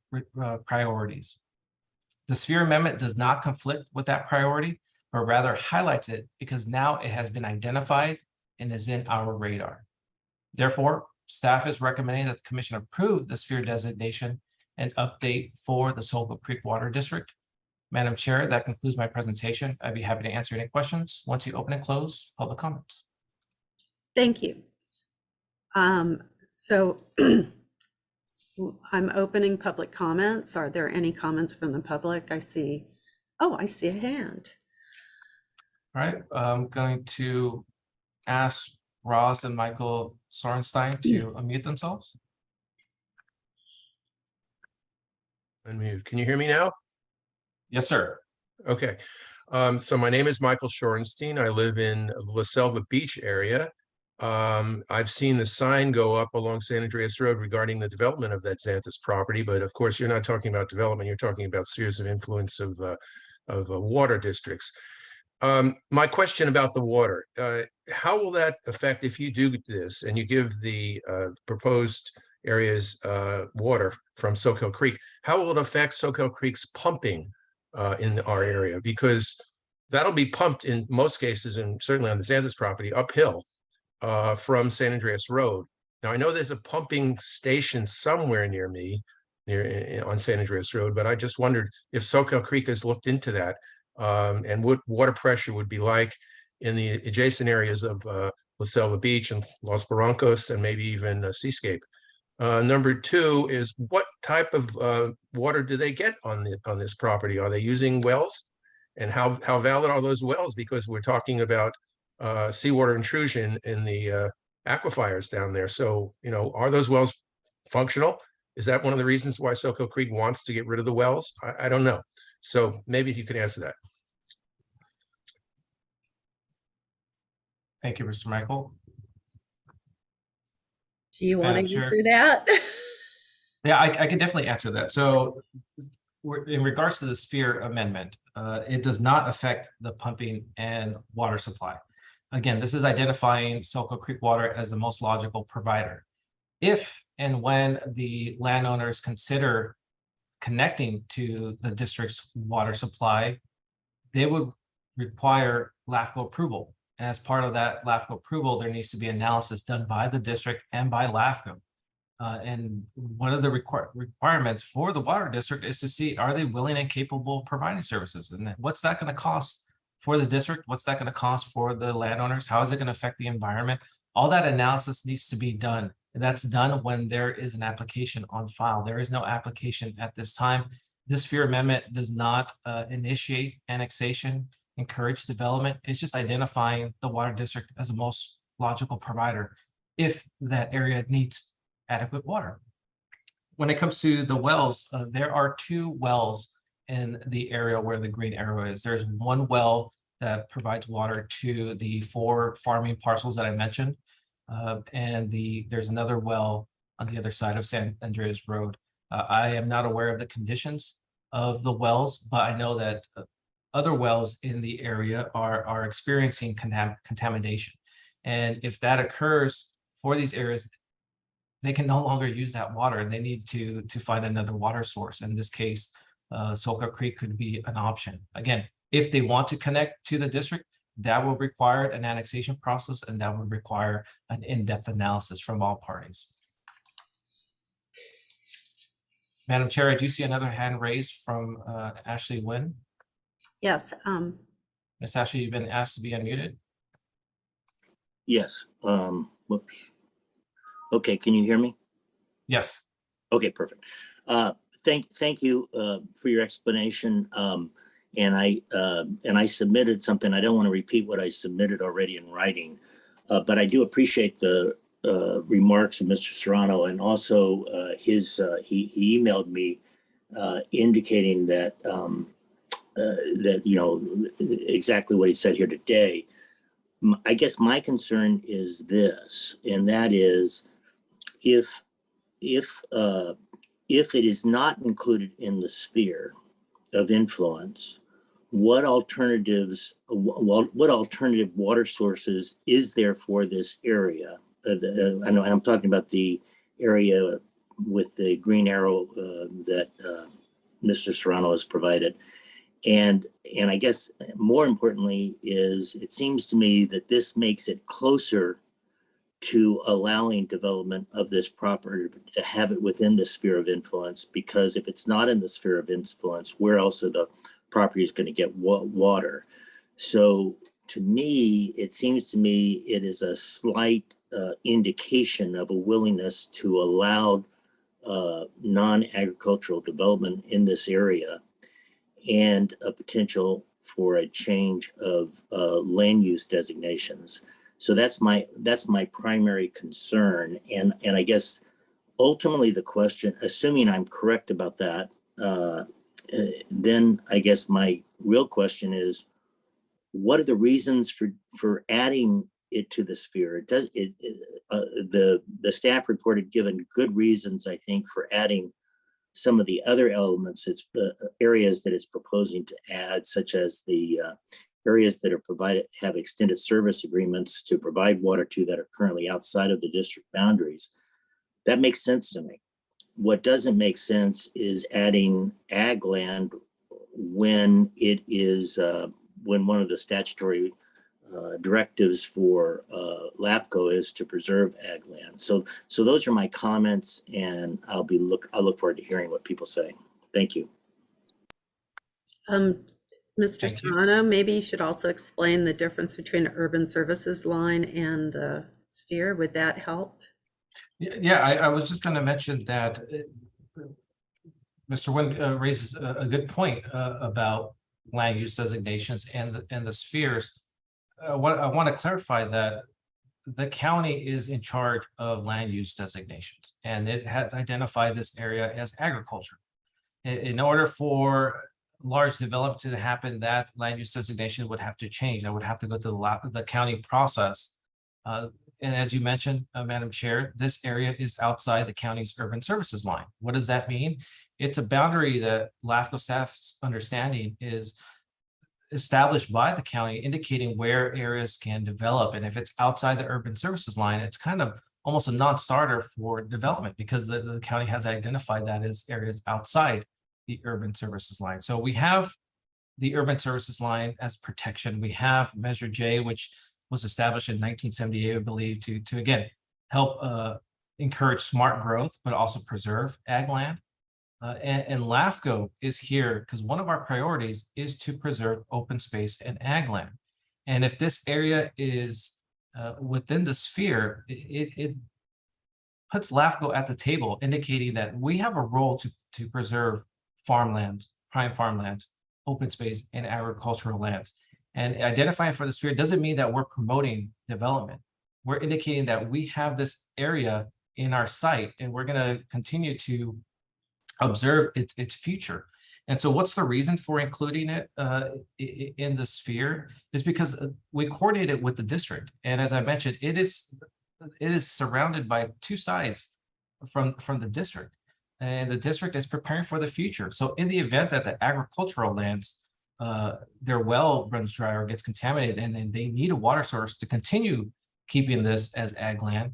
priorities. The sphere amendment does not conflict with that priority, but rather highlights it because now it has been identified and is in our radar. Therefore, staff is recommending that the commission approve the sphere designation and update for the SqCWD Creek Water District. Madam Chair, that concludes my presentation. I'd be happy to answer any questions once you open and close public comments. Thank you. So I'm opening public comments. Are there any comments from the public? I see a hand. All right, I'm going to ask Roz and Michael Sorenstein to unmute themselves. Unmute. Can you hear me now? Yes, sir. Okay. So my name is Michael Shorenstein. I live in La Selva Beach area. I've seen the sign go up along San Andreas Road regarding the development of that Xanthus property, but of course you're not talking about development. You're talking about spheres of influence of water districts. My question about the water, how will that affect if you do this and you give the proposed areas water from SqCWD Creek? How will it affect SqCWD Creek's pumping in our area? Because that'll be pumped in most cases, and certainly on the Xanthus property, uphill from San Andreas Road. Now I know there's a pumping station somewhere near me, on San Andreas Road, but I just wondered if SqCWD Creek has looked into that and what water pressure would be like in the adjacent areas of La Selva Beach and Los Barrancos and maybe even SeaScape. Number two is what type of water do they get on this property? Are they using wells? And how valid are those wells? Because we're talking about seawater intrusion in the aquifers down there. So, are those wells functional? Is that one of the reasons why SqCWD Creek wants to get rid of the wells? I don't know. So maybe you could answer that. Thank you, Mr. Michael. Do you want to Madam Chair. answer that? Yeah, I can definitely answer that. So in regards to the sphere amendment, it does not affect the pumping and water supply. Again, this is identifying SqCWD Creek Water as the most logical provider. If and when the landowners consider connecting to the district's water supply, they would require LAFCO approval. And as part of that LAFCO approval, there needs to be analysis done by the district and by LAFCO. And one of the requirements for the water district is to see, are they willing and capable of providing services? And what's that going to cost for the district? What's that going to cost for the landowners? How is it going to affect the environment? All that analysis needs to be done. And that's done when there is an application on file. There is no application at this time. This sphere amendment does not initiate annexation, encourage development. It's just identifying the water district as the most logical provider if that area needs adequate water. When it comes to the wells, there are 2 wells in the area where the green arrow is. There's one well that provides water to the 4 farming parcels that I mentioned. and there's another well on the other side of San Andreas Road. I am not aware of the conditions of the wells, but I know that other wells in the area are experiencing contamination. And if that occurs for these areas, they can no longer use that water and they need to find another water source. In this case, Soka Creek could be an option. Again, if they want to connect to the district, that will require an annexation process and that would require an in-depth analysis from all parties. Madam Chair, I do see another hand raised from Ashley Nguyen. Yes. Ms. Ashley, you've been asked to be unmuted. Yes. Whoops. Okay, can you hear me? Yes. Okay, perfect. Thank you for your explanation. And I submitted something. I don't want to repeat what I submitted already in writing, but I do appreciate the remarks of Mr. Serrano, and also he emailed me indicating that that exactly what he said here today. I guess my concern is this, and that is if it is not included in the sphere of influence, what alternative water sources is there for this area? I know I'm talking about the area with the green arrow that Mr. Serrano has provided. And I guess more importantly is it seems to me that this makes it closer to allowing development of this property, to have it within the sphere of influence, because if it's not in the sphere of influence, where else are the property is going to get water? So to me, it seems to me it is a slight indication of a willingness to allow non-agricultural development in this area, and a potential for a change of land use designations. So that's my primary concern. And I guess ultimately the question, assuming I'm correct about that, then I guess my real question is, what are the reasons for adding it to the sphere? The staff report had given good reasons, I think, for adding some of the other elements, it's areas that it's proposing to add, such as the areas that are have extended service agreements to provide water to that are currently outside of the district boundaries. That makes sense to me. What doesn't make sense is adding ag land when it is when one of the statutory directives for LAFCO is to preserve ag land. So those are my comments, and I'll look forward to hearing what people say. Thank you. Mr. Serrano, maybe you should also explain the difference between urban services line and the sphere. Would that help? Yeah, I was just going to mention that Mr. Nguyen raises a good point about land use designations and the spheres. I want to clarify that the county is in charge of land use designations, and it has identified this area as agriculture. In order for large development to happen, that land use designation would have to change. That would have to go to the county process. And as you mentioned, Madam Chair, this area is outside the county's urban services line. What does that mean? It's a boundary that LAFCO staff's understanding is established by the county, indicating where areas can develop. And if it's outside the urban services line, it's kind of almost a non-starter for development, because the county has identified that as areas outside the urban services line. So we have the urban services line as protection. We have Measure J, which was established in 1978, I believe, to again help encourage smart growth, but also preserve ag land. And LAFCO is here because one of our priorities is to preserve open space and ag land. And if this area is within the sphere, it puts LAFCO at the table, indicating that we have a role to preserve farmland, prime farmlands, open space, and agricultural lands. And identifying for the sphere doesn't mean that we're promoting development. We're indicating that we have this area in our sight, and we're going to continue to observe its future. And so what's the reason for including it in the sphere is because we coordinated with the district. And as I mentioned, it is it is surrounded by two sides from the district, and the district is preparing for the future. So in the event that the agricultural lands, their well runs dry or gets contaminated, and then they need a water source to continue keeping this as ag land,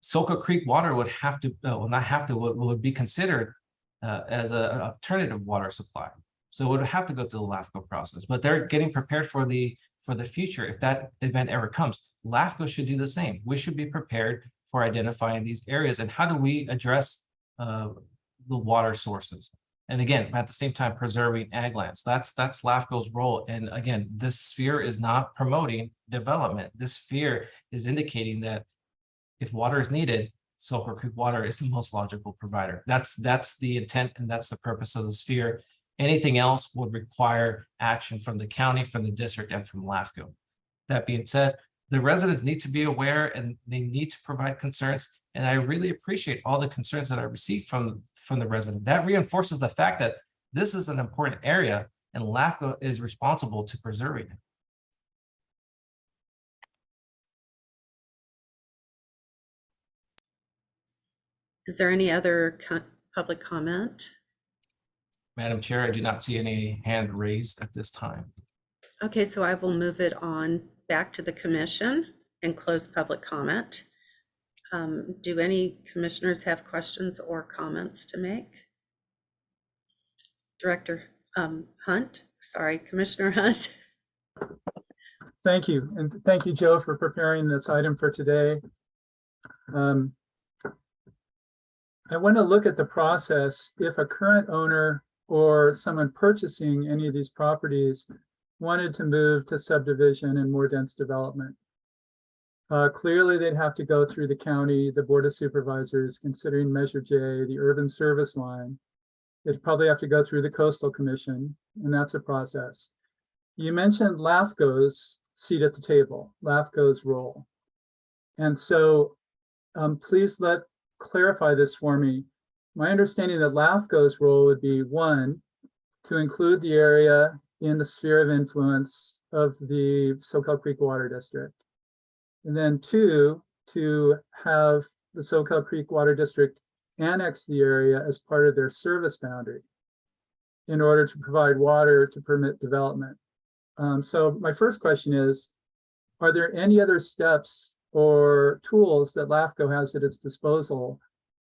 SqCWD Creek water would have to, not have to, would be considered as an alternative water supply. So it would have to go through the LAFCO process, but they're getting prepared for the future. If that event ever comes, LAFCO should do the same. We should be prepared for identifying these areas and how do we address the water sources. And again, at the same time, preserving ag lands. That's LAFCO's role. And again, this sphere is not promoting development. This sphere is indicating that if water is needed, SqCWD Creek water is the most logical provider. That's the intent and that's the purpose of the sphere. Anything else would require action from the county, from the district, and from LAFCO. That being said, the residents need to be aware and they need to provide concerns. And I really appreciate all the concerns that I received from the resident. That reinforces the fact that this is an important area and LAFCO is responsible to preserving it. Is there any other public comment? Madam Chair, I do not see any hand raised at this time. Okay, so I will move it on back to the commission and close public comment. Do any commissioners have questions or comments to make? Director Hunt, sorry, Commissioner Hunt. Thank you. And thank you, Joe, for preparing this item for today. I want to look at the process. If a current owner or someone purchasing any of these properties wanted to move to subdivision and more dense development, clearly they'd have to go through the county, the Board of Supervisors, considering Measure J, the urban service line. They'd probably have to go through the Coastal Commission, and that's a process. You mentioned LAFCO's seat at the table, LAFCO's role. And so please clarify this for me. My understanding that LAFCO's role would be, one, to include the area in the sphere of influence of the SqCWD Creek Water District. And then two, to have the SqCWD Creek Water District annex the area as part of their service boundary in order to provide water to permit development. So my first question is, are there any other steps or tools that LAFCO has at its disposal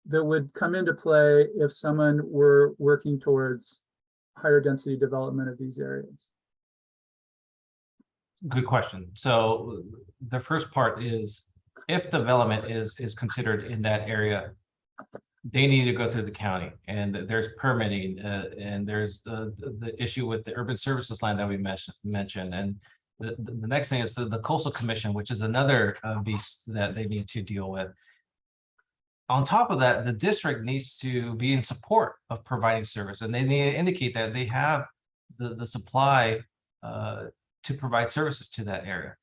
that would come into play if someone were working towards higher density development of these areas? Good question. So the first part is, if development is considered in that area, they need to go through the county, and there's permitting, and there's the issue with the urban services line that we mentioned, and the next thing is the Coastal Commission, which is another beast that they need to deal with. On top of that, the district needs to be in support of providing service, and they need to indicate that they have the supply to provide services to that area.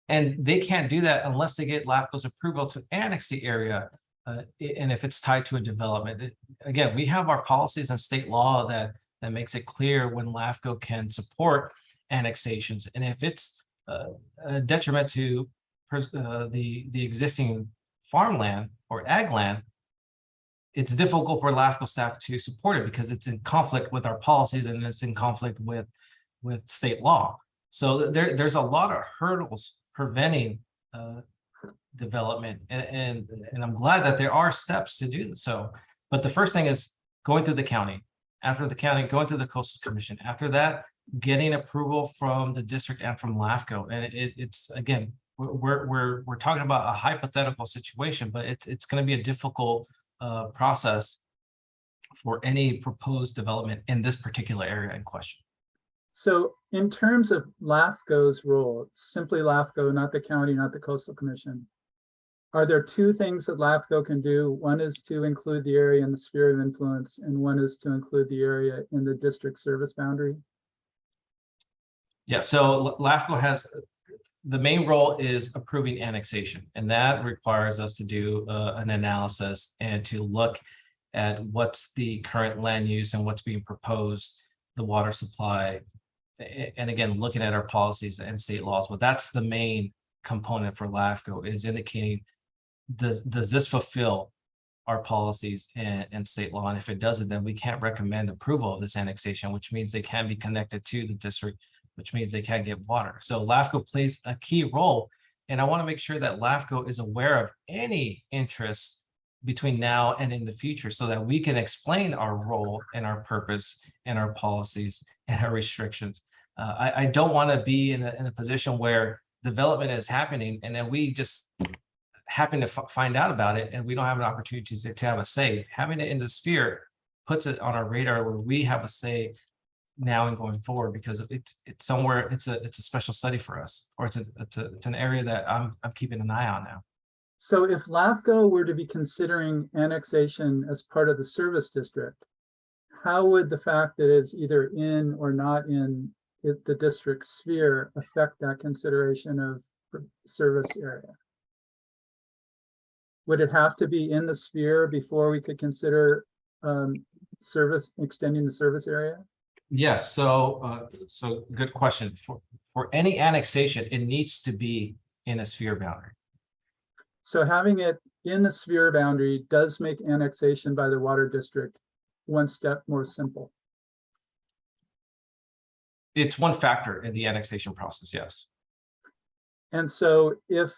And they can't do that unless they get LAFCO's approval to annex the area. And if it's tied to a development, again, we have our policies and state law that makes it clear when LAFCO can support annexations. And if it's a detriment to the existing farmland or ag land, it's difficult for LAFCO staff to support it because it's in conflict with our policies and it's in conflict with state law. So there's a lot of hurdles preventing development, and I'm glad that there are steps to do so. But the first thing is going through the county. After the county, going through the Coastal Commission. After that, getting approval from the district and from LAFCO. And it's again, we're talking about a hypothetical situation, but it's going to be a difficult process for any proposed development in this particular area in question. So in terms of LAFCO's role, simply LAFCO, not the county, not the Coastal Commission, are there two things that LAFCO can do? One is to include the area in the sphere of influence, and one is to include the area in the district service boundary? Yeah, so LAFCO has, the main role is approving annexation, and that requires us to do an analysis and to look at what's the current land use and what's being proposed, the water supply, and again, looking at our policies and state laws. But that's the main component for LAFCO, is indicating does this fulfill our policies and state law? And if it doesn't, then we can't recommend approval of this annexation, which means they can be connected to the district, which means they can't get water. So LAFCO plays a key role. And I want to make sure that LAFCO is aware of any interest between now and in the future so that we can explain our role and our purpose and our policies and our restrictions. I don't want to be in a position where development is happening and then we just happen to find out about it and we don't have an opportunity to have a say. Having it in the sphere puts it on our radar where we have a say now and going forward, because it's somewhere, it's a special study for us, or it's an area that I'm keeping an eye on now. So if LAFCO were to be considering annexation as part of the service district, how would the fact that it's either in or not in the district sphere affect that consideration of service area? Would it have to be in the sphere before we could consider extending the service area? Yes, so good question. For any annexation, it needs to be in a sphere boundary. So having it in the sphere boundary does make annexation by the water district one step more simple. It's one factor in the annexation process, yes. And so if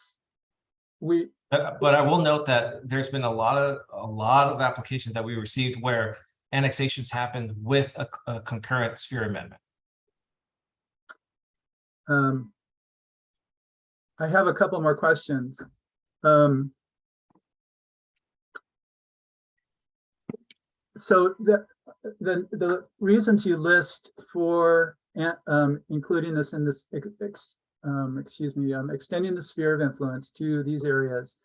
we, but I will note that there's been a lot of applications that we received where annexations happened with a concurrent sphere amendment. I have a couple more questions. So the reasons you list for including this in this, extending the sphere of influence to these areas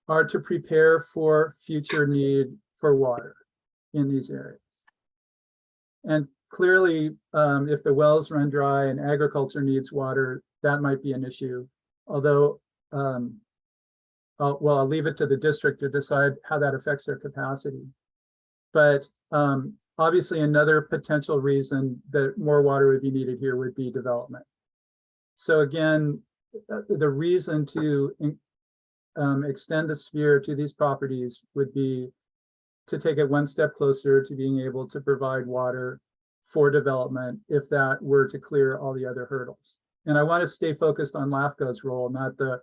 are to prepare for future need for water in these areas. And clearly, if the wells run dry and agriculture needs water, that might be an issue. Although, I'll leave it to the district to decide how that affects their capacity. But obviously, another potential reason that more water would be needed here would be development. So again, the reason to extend the sphere to these properties would be to take it one step closer to being able to provide water for development if that were to clear all the other hurdles. And I want to stay focused on LAFCO's role, not the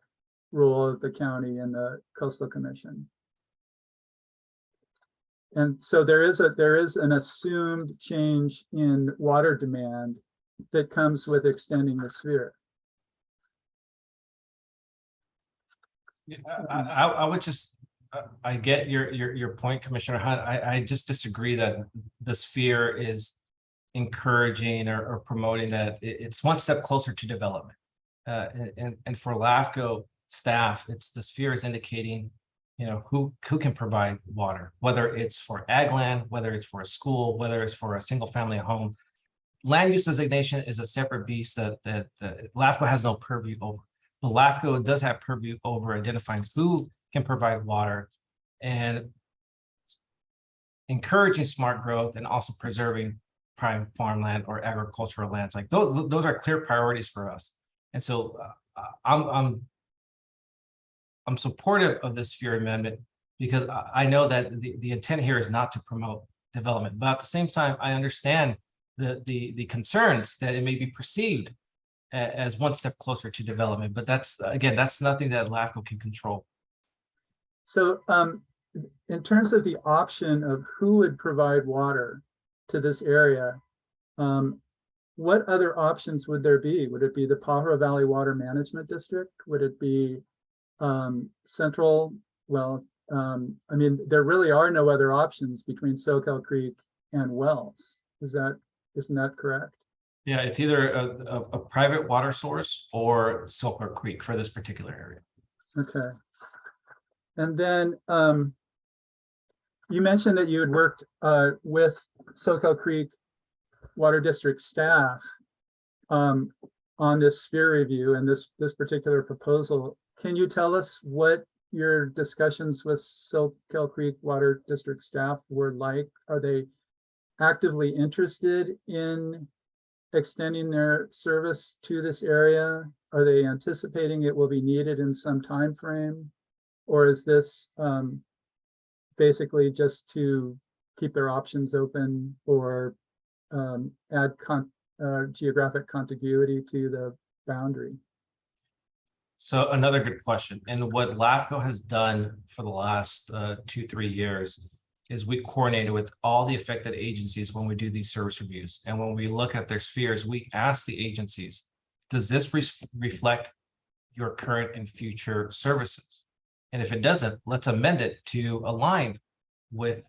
role of the county and the Coastal Commission. And so there is an assumed change in water demand that comes with extending the sphere. I would just, I get your point, Commissioner Hunt. I just disagree that the sphere is encouraging or promoting that it's one step closer to development. And for LAFCO staff, it's the sphere is indicating, you know, who can provide water, whether it's for ag land, whether it's for a school, whether it's for a single family home. Land use designation is a separate beast that LAFCO has no purview over. But LAFCO does have purview over identifying who can provide water and encouraging smart growth and also preserving prime farmland or agricultural lands. Like those are clear priorities for us. And so I'm supportive of this sphere amendment because I know that the intent here is not to promote development, but at the same time, I understand the concerns that it may be perceived as one step closer to development, but that's nothing that LAFCO can control. So in terms of the option of who would provide water to this area, what other options would there be? Would it be the Pajaro Valley Water Management District? Would it be Central? Well, I mean, there really are no other options between Soquel Creek and Wells. Isn't that correct? Yeah, it's either a private water source or Soquel Creek for this particular area. Okay. And then you mentioned that you had worked with Soquel Creek Water District staff on this sphere review and this particular proposal. Can you tell us what your discussions with Soquel Creek Water District staff were like? Are they actively interested in extending their service to this area? Are they anticipating it will be needed in some time frame? Or is this basically just to keep their options open or add geographic contiguity to the boundary? So another good question. And what LAFCO has done for the last 2-3 years is we coordinated with all the affected agencies when we do these service reviews. And when we look at their spheres, we ask the agencies, does this reflect your current and future services? And if it doesn't, let's amend it to align with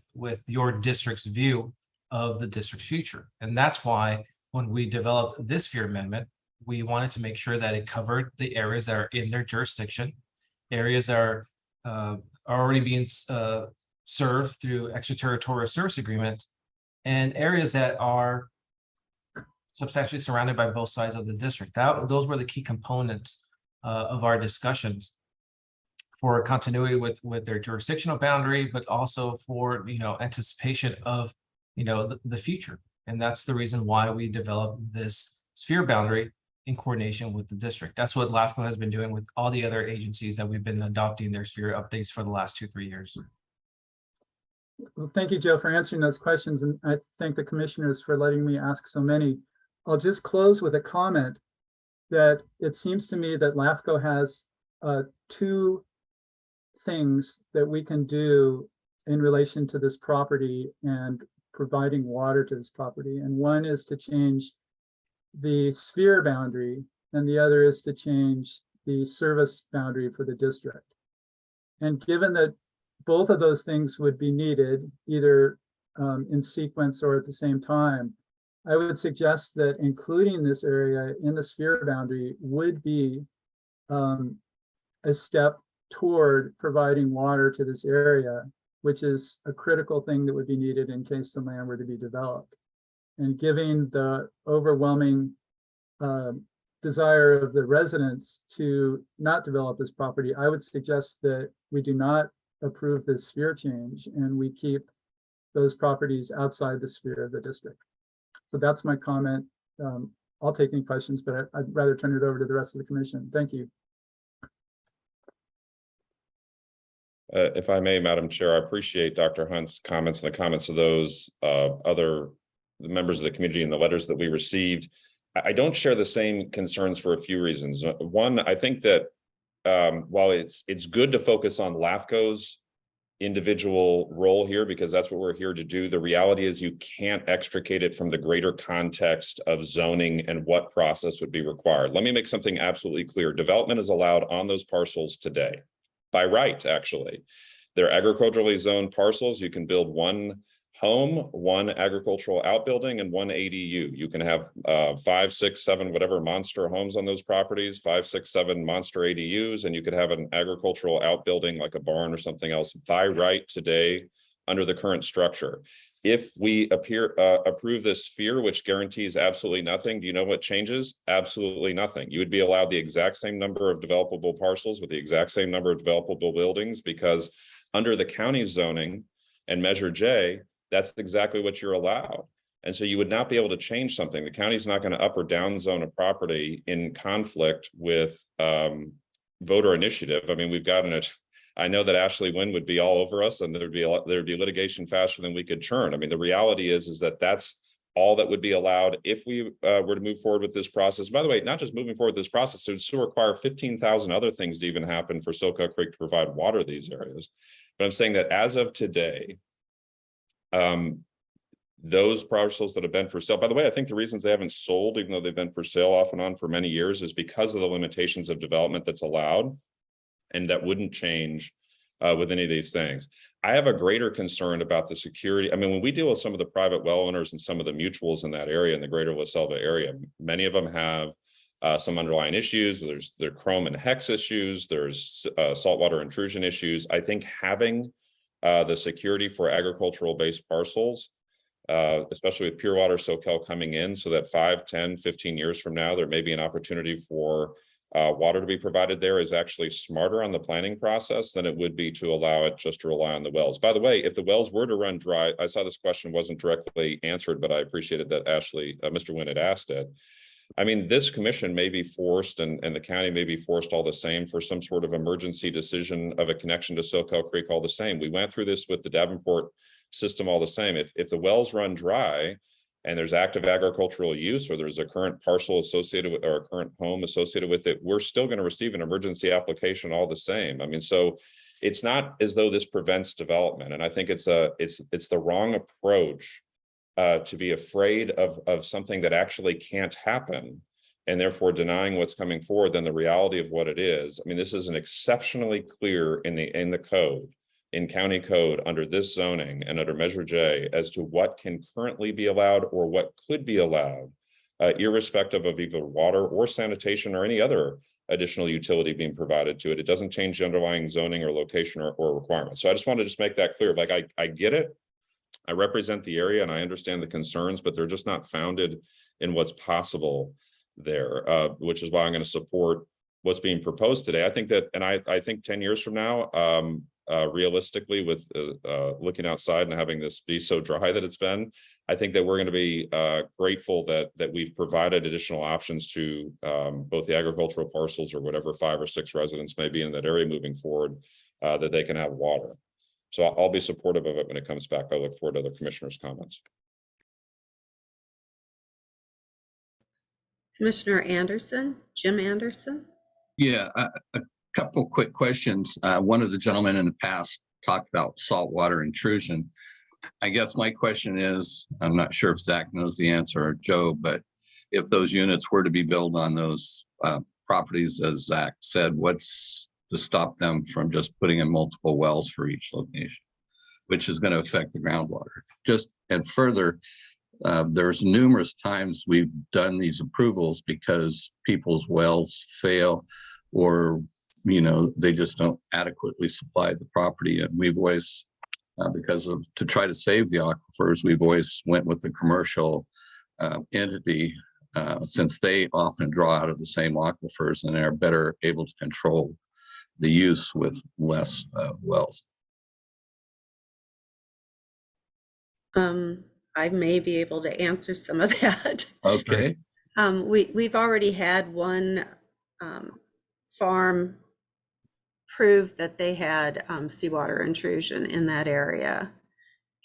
your district's view of the district's future. And that's why when we developed this sphere amendment, we wanted to make sure that it covered the areas that are in their jurisdiction, areas that are already being served through extraterritorial service agreements, and areas that are substantially surrounded by both sides of the district. Those were the key components of our discussions for continuity with their jurisdictional boundary, but also for anticipation of the future. And that's the reason why we developed this sphere boundary in coordination with the district. That's what LAFCO has been doing with all the other agencies that we've been adopting their sphere updates for the last 2-3 years. Well, thank you, Joe, for answering those questions. And I thank the commissioners for letting me ask so many. I'll just close with a comment that it seems to me that LAFCO has two things that we can do in relation to this property and providing water to this property. And one is to change the sphere boundary, and the other is to change the service boundary for the district. And given that both of those things would be needed either in sequence or at the same time, I would suggest that including this area in the sphere boundary would be a step toward providing water to this area, which is a critical thing that would be needed in case the land were to be developed. And giving the overwhelming desire of the residents to not develop this property, I would suggest that we do not approve this sphere change and we keep those properties outside the sphere of the district. So that's my comment. I'll take any questions, but I'd rather turn it over to the rest of the commission. Thank you. If I may, Madam Chair, I appreciate Dr. Hunt's comments and the comments of those other members of the community and the letters that we received. I don't share the same concerns for a few reasons. One, I think that while it's good to focus on LAFCO's individual role here, because that's what we're here to do, the reality is you can't extricate it from the greater context of zoning and what process would be required. Let me make something absolutely clear. Development is allowed on those parcels today, by right, actually. They're agriculturally zoned parcels. You can build one home, one agricultural outbuilding, and one ADU. You can have 5, 6, 7, whatever monster homes on those properties, 5, 6, 7 monster ADUs, and you could have an agricultural outbuilding like a barn or something else by right today under the current structure. If we approve this sphere, which guarantees absolutely nothing, do you know what changes? Absolutely nothing. You would be allowed the exact same number of developable parcels with the exact same number of developable buildings, because under the county zoning and Measure J, that's exactly what you're allowed. And so you would not be able to change something. The county's not going to up or down zone a property in conflict with voter initiative. I mean, we've gotten it. I know that Ashley Wynn would be all over us, and there'd be litigation faster than we could churn. I mean, the reality is that that's all that would be allowed if we were to move forward with this process. By the way, not just moving forward with this process, it would still require 15,000 other things to even happen for SoCal Creek to provide water to these areas. But I'm saying that as of today, those parcels that have been for sale, by the way, I think the reasons they haven't sold, even though they've been for sale off and on for many years, is because of the limitations of development that's allowed, and that wouldn't change with any of these things. I have a greater concern about the security. I mean, when we deal with some of the private well owners and some of the mutuals in that area, in the greater La Selva area, many of them have some underlying issues. There's chrome and hex issues. There's saltwater intrusion issues. I think having the security for agricultural based parcels, especially with Pure Water SoCal coming in, so that 5, 10, 15 years from now, there may be an opportunity for water to be provided there, is actually smarter on the planning process than it would be to allow it just to rely on the wells. By the way, if the wells were to run dry, I saw this question wasn't directly answered, but I appreciated that Ashley, Mr. Wynn had asked it. I mean, this commission may be forced and the county may be forced all the same for some sort of emergency decision of a connection to SoCal Creek all the same. We went through this with the Davenport system all the same. If the wells run dry and there's active agricultural use, or there's a current parcel associated with, or a current home associated with it, we're still going to receive an emergency application all the same. I mean, so it's not as though this prevents development. And I think it's the wrong approach to be afraid of something that actually can't happen, and therefore denying what's coming forward than the reality of what it is. I mean, this is an exceptionally clear in the code, in county code, under this zoning and under Measure J, as to what can currently be allowed or what could be allowed, irrespective of either water or sanitation or any other additional utility being provided to it. It doesn't change the underlying zoning or location or requirements. So I just want to just make that clear. Like, I get it. I represent the area and I understand the concerns, but they're just not founded in what's possible there, which is why I'm going to support what's being proposed today. I think that, and I think 10 years from now, realistically, with looking outside and having this be so dry that it's been, I think that we're going to be grateful that we've provided additional options to both the agricultural parcels or whatever 5 or 6 residents may be in that area moving forward, that they can have water. So I'll be supportive of it when it comes back. I look forward to other commissioners' comments. Commissioner Anderson, Jim Anderson. Yeah, a couple quick questions. One of the gentlemen in the past talked about saltwater intrusion. I guess my question is, I'm not sure if Zach knows the answer or Joe, but if those units were to be built on those properties, as Zach said, what's to stop them from just putting in multiple wells for each location, which is going to affect the groundwater? Just, and further, there's numerous times we've done these approvals because people's wells fail, or they just don't adequately supply the property, and we've always to try to save the aquifers, we've always went with the commercial entity, since they often draw out of the same aquifers and are better able to control the use with less wells. I may be able to answer some of that. Okay. We've already had one farm prove that they had seawater intrusion in that area.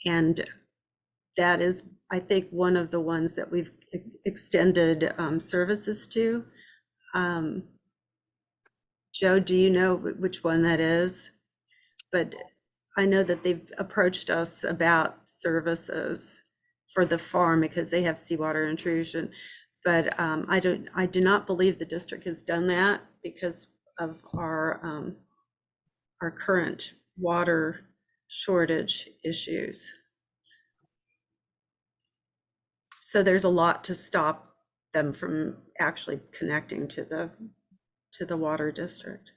And that is, I think, one of the ones that we've extended services to. Joe, do you know which one that is? But I know that they've approached us about services for the farm because they have seawater intrusion. But I do not believe the district has done that because of our current water shortage issues. So there's a lot to stop them from actually connecting to the water district.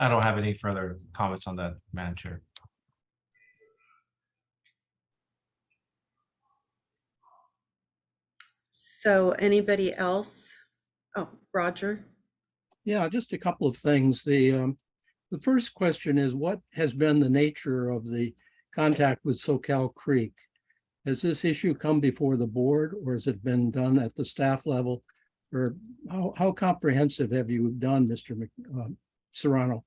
I don't have any further comments on that, Madam Chair. So anybody else? Oh, Roger. Yeah, just a couple of things. The first question is, what has been the nature of the contact with SoCal Creek? Has this issue come before the board, or has it been done at the staff level? Or how comprehensive have you done, Mr. Serrano?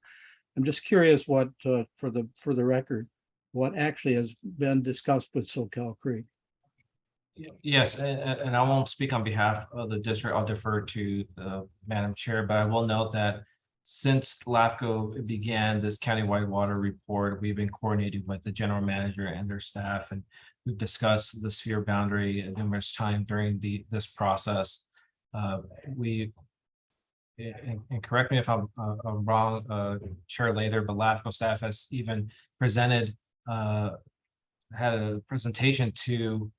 I'm just curious what, for the record, what actually has been discussed with SoCal Creek. Yes, and I won't speak on behalf of the district. I'll defer to the Madam Chair, but I will note that since LAFCO began this countywide water report, we've been coordinating with the general manager and their staff, and we've discussed the sphere boundary numerous times during this process. And correct me if I'm wrong, Chair Lather, but LAFCO staff has even presented, had a presentation to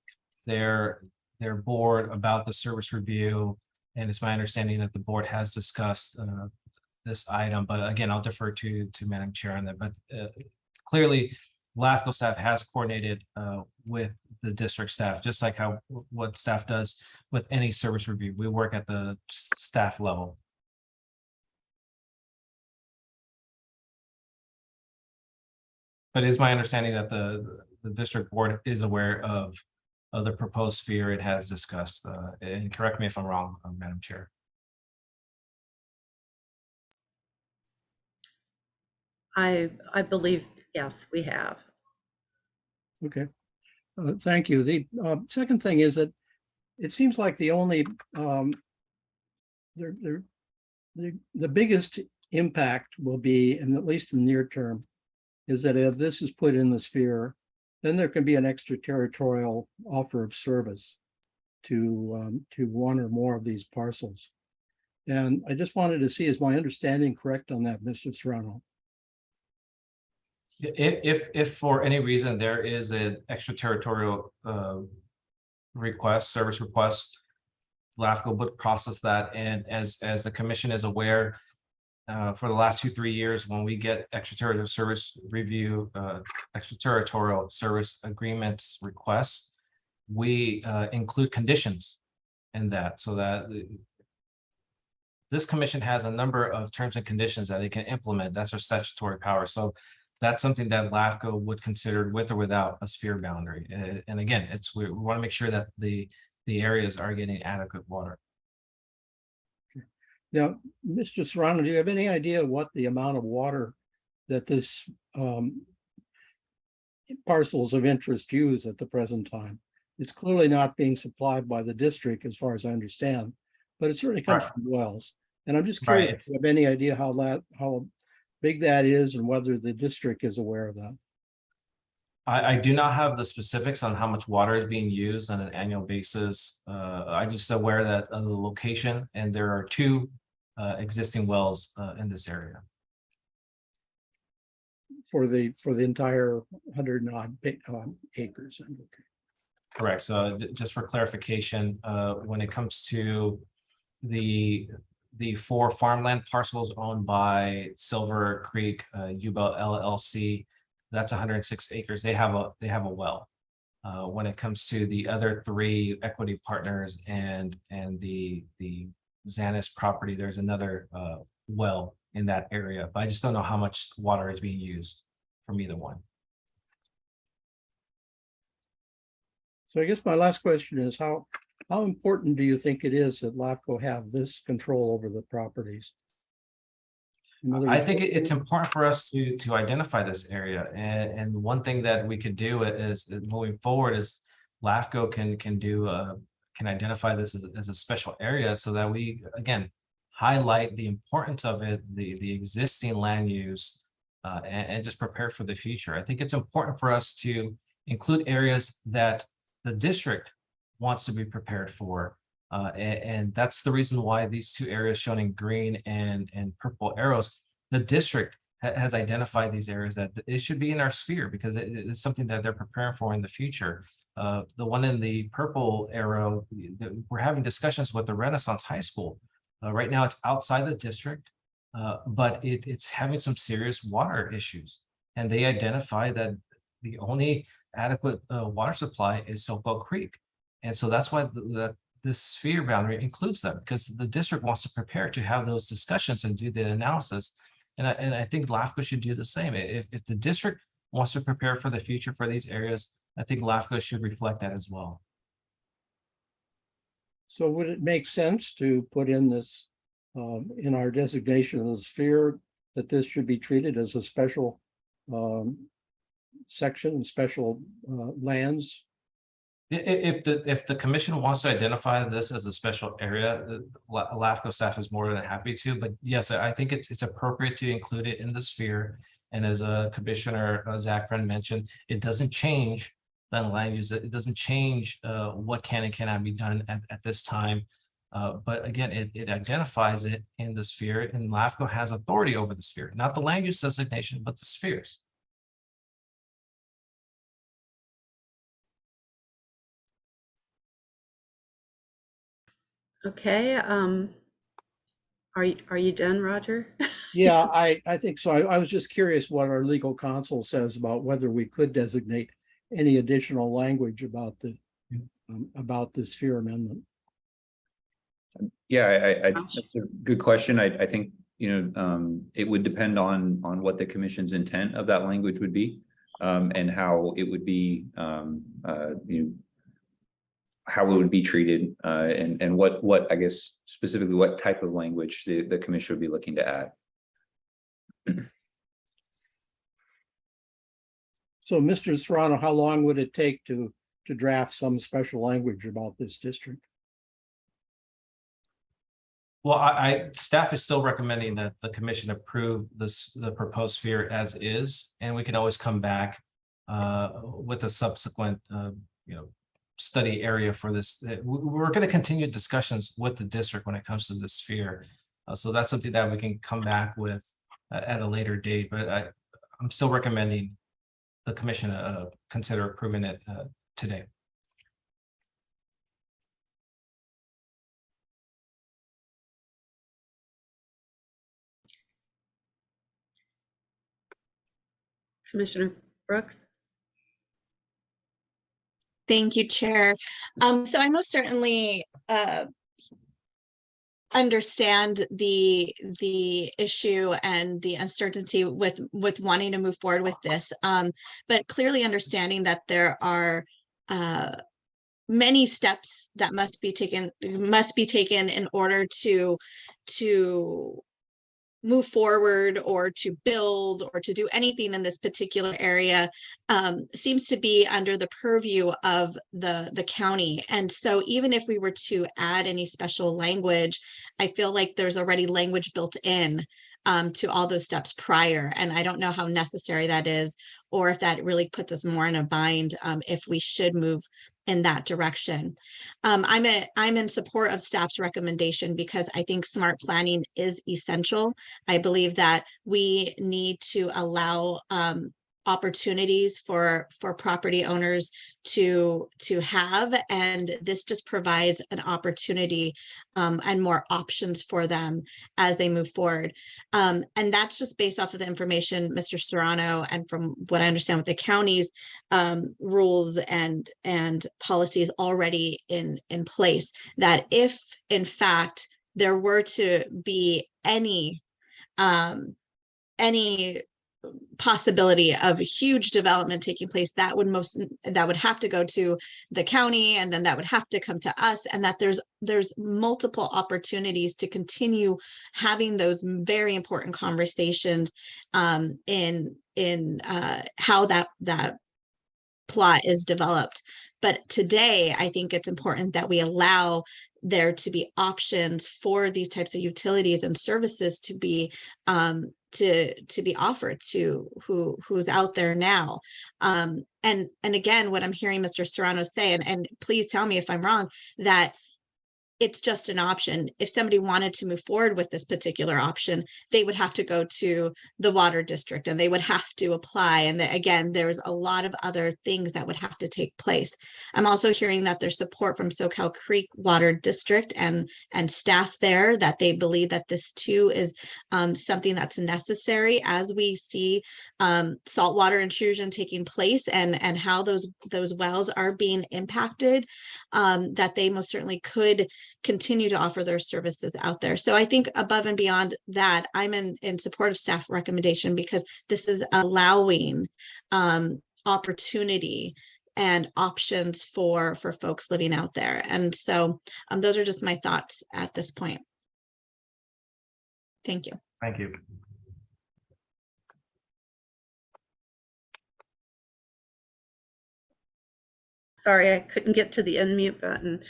their board about the service review, and it's my understanding that the board has discussed this item. But again, I'll defer to Madam Chair on that. But clearly, LAFCO staff has coordinated with the district staff, just like what staff does with any service review. We work at the staff level. But it's my understanding that the district board is aware of of the proposed sphere it has discussed. And correct me if I'm wrong, Madam Chair. I believe, yes, we have. Okay, thank you. The second thing is that it seems like the only the biggest impact will be, and at least in the near term, is that if this is put in the sphere, then there can be an extraterritorial offer of service to one or more of these parcels. And I just wanted to see, is my understanding correct on that, Mr. Serrano? If for any reason there is an extraterritorial service request, LAFCO would process that. And as the commission is aware, for the last 2-3 years, when we get extraterritorial service review, extraterritorial service agreements requests, we include conditions in that, so that this commission has a number of terms and conditions that it can implement. That's our statutory power. So that's something that LAFCO would consider with or without a sphere boundary. And again, we want to make sure that the areas are getting adequate water. Now, Mr. Serrano, do you have any idea what the amount of water that this parcels of interest use at the present time? It's clearly not being supplied by the district, as far as I understand, but it certainly comes Right. from wells. And I'm just curious, Right. if you have any idea how big that is and whether the district is aware of that? I do not have the specifics on how much water is being used on an annual basis. I'm just aware that of the location, and there are 2 existing wells in this area. For the entire 100 and odd acres. Correct. So just for clarification, when it comes to the 4 farmland parcels owned by Silver Creek U-Belt LLC, that's 106 acres. They have a well. When it comes to the other 3 equity partners and the Zanis property, there's another well in that area, but I just don't know how much water is being used from either one. So I guess my last question is, how important do you think it is that LAFCO have this control over the properties? I think it's important for us to identify this area, and one thing that we could do is moving forward is LAFCO can identify this as a special area, so that we again highlight the importance of it, the existing land use, and just prepare for the future. I think it's important for us to include areas that the district wants to be prepared for. And that's the reason why these 2 areas shown in green and purple arrows, the district has identified these areas that it should be in our sphere, because it is something that they're preparing for in the future. The one in the purple arrow, we're having discussions with the Renaissance High School. Right now it's outside the district, but it's having some serious water issues. And they identify that the only adequate water supply is Soapwell Creek. And so that's why this sphere boundary includes that, because the district wants to prepare to have those discussions and do the analysis. And I think LAFCO should do the same. If the district wants to prepare for the future for these areas, I think LAFCO should reflect that as well. So would it make sense to put in this, in our designation of the sphere, that this should be treated as a special section, special lands? If the commission wants to identify this as a special area, LAFCO staff is more than happy to. But yes, I think it's appropriate to include it in the sphere. And as Commissioner Zach Friend mentioned, it doesn't change the land use. It doesn't change what can and cannot be done at this time. But again, it identifies it in the sphere, and LAFCO has authority over the sphere, not the land use designation, but the spheres. Okay, are you done, Roger? Yeah, I think so. I was just curious what our legal counsel says about whether we could designate any additional language about the sphere amendment. Yeah, that's a good question. I think, it would depend on what the commission's intent of that language would be, and how it would be, how it would be treated, and what I guess specifically what type of language the commission would be looking to add. So, Mr. Serrano, how long would it take to draft some special language about this district? Well, staff is still recommending that the commission approve the proposed sphere as is, and we can always come back with a subsequent, study area for this. We're going to continue discussions with the district when it comes to the sphere. So that's something that we can come back with at a later date, but I'm still recommending the commission consider approving it today. Commissioner Brooks? Thank you, Chair. So I most certainly understand the issue and the uncertainty with wanting to move forward with this, but clearly understanding that there are many steps that must be taken in order to move forward or to build or to do anything in this particular area seems to be under the purview of the county. And so even if we were to add any special language, I feel like there's already language built in to all those steps prior. And I don't know how necessary that is, or if that really puts us more in a bind if we should move in that direction. I'm in support of staff's recommendation because I think smart planning is essential. I believe that we need to allow opportunities for property owners to have, and this just provides an opportunity and more options for them as they move forward. And that's just based off of the information, Mr. Serrano, and from what I understand with the county's rules and policies already in place, that if in fact there were to be any possibility of huge development taking place, that would have to go to the county, and then that would have to come to us, and that there's multiple opportunities to continue having those very important conversations in how that plot is developed. But today, I think it's important that we allow there to be options for these types of utilities and services to be offered to who's out there now. And again, what I'm hearing Mr. Serrano say, and please tell me if I'm wrong, that it's just an option. If somebody wanted to move forward with this particular option, they would have to go to the water district and they would have to apply. And again, there's a lot of other things that would have to take place. I'm also hearing that there's support from SoCal Creek Water District and staff there, that they believe that this too is something that's necessary as we see saltwater intrusion taking place and how those wells are being impacted, that they most certainly could continue to offer their services out there. So I think above and beyond that, I'm in support of staff recommendation because this is allowing opportunity and options for folks living out there. And so those are just my thoughts at this point. Thank you. Thank you. Sorry, I couldn't get to the unmute button.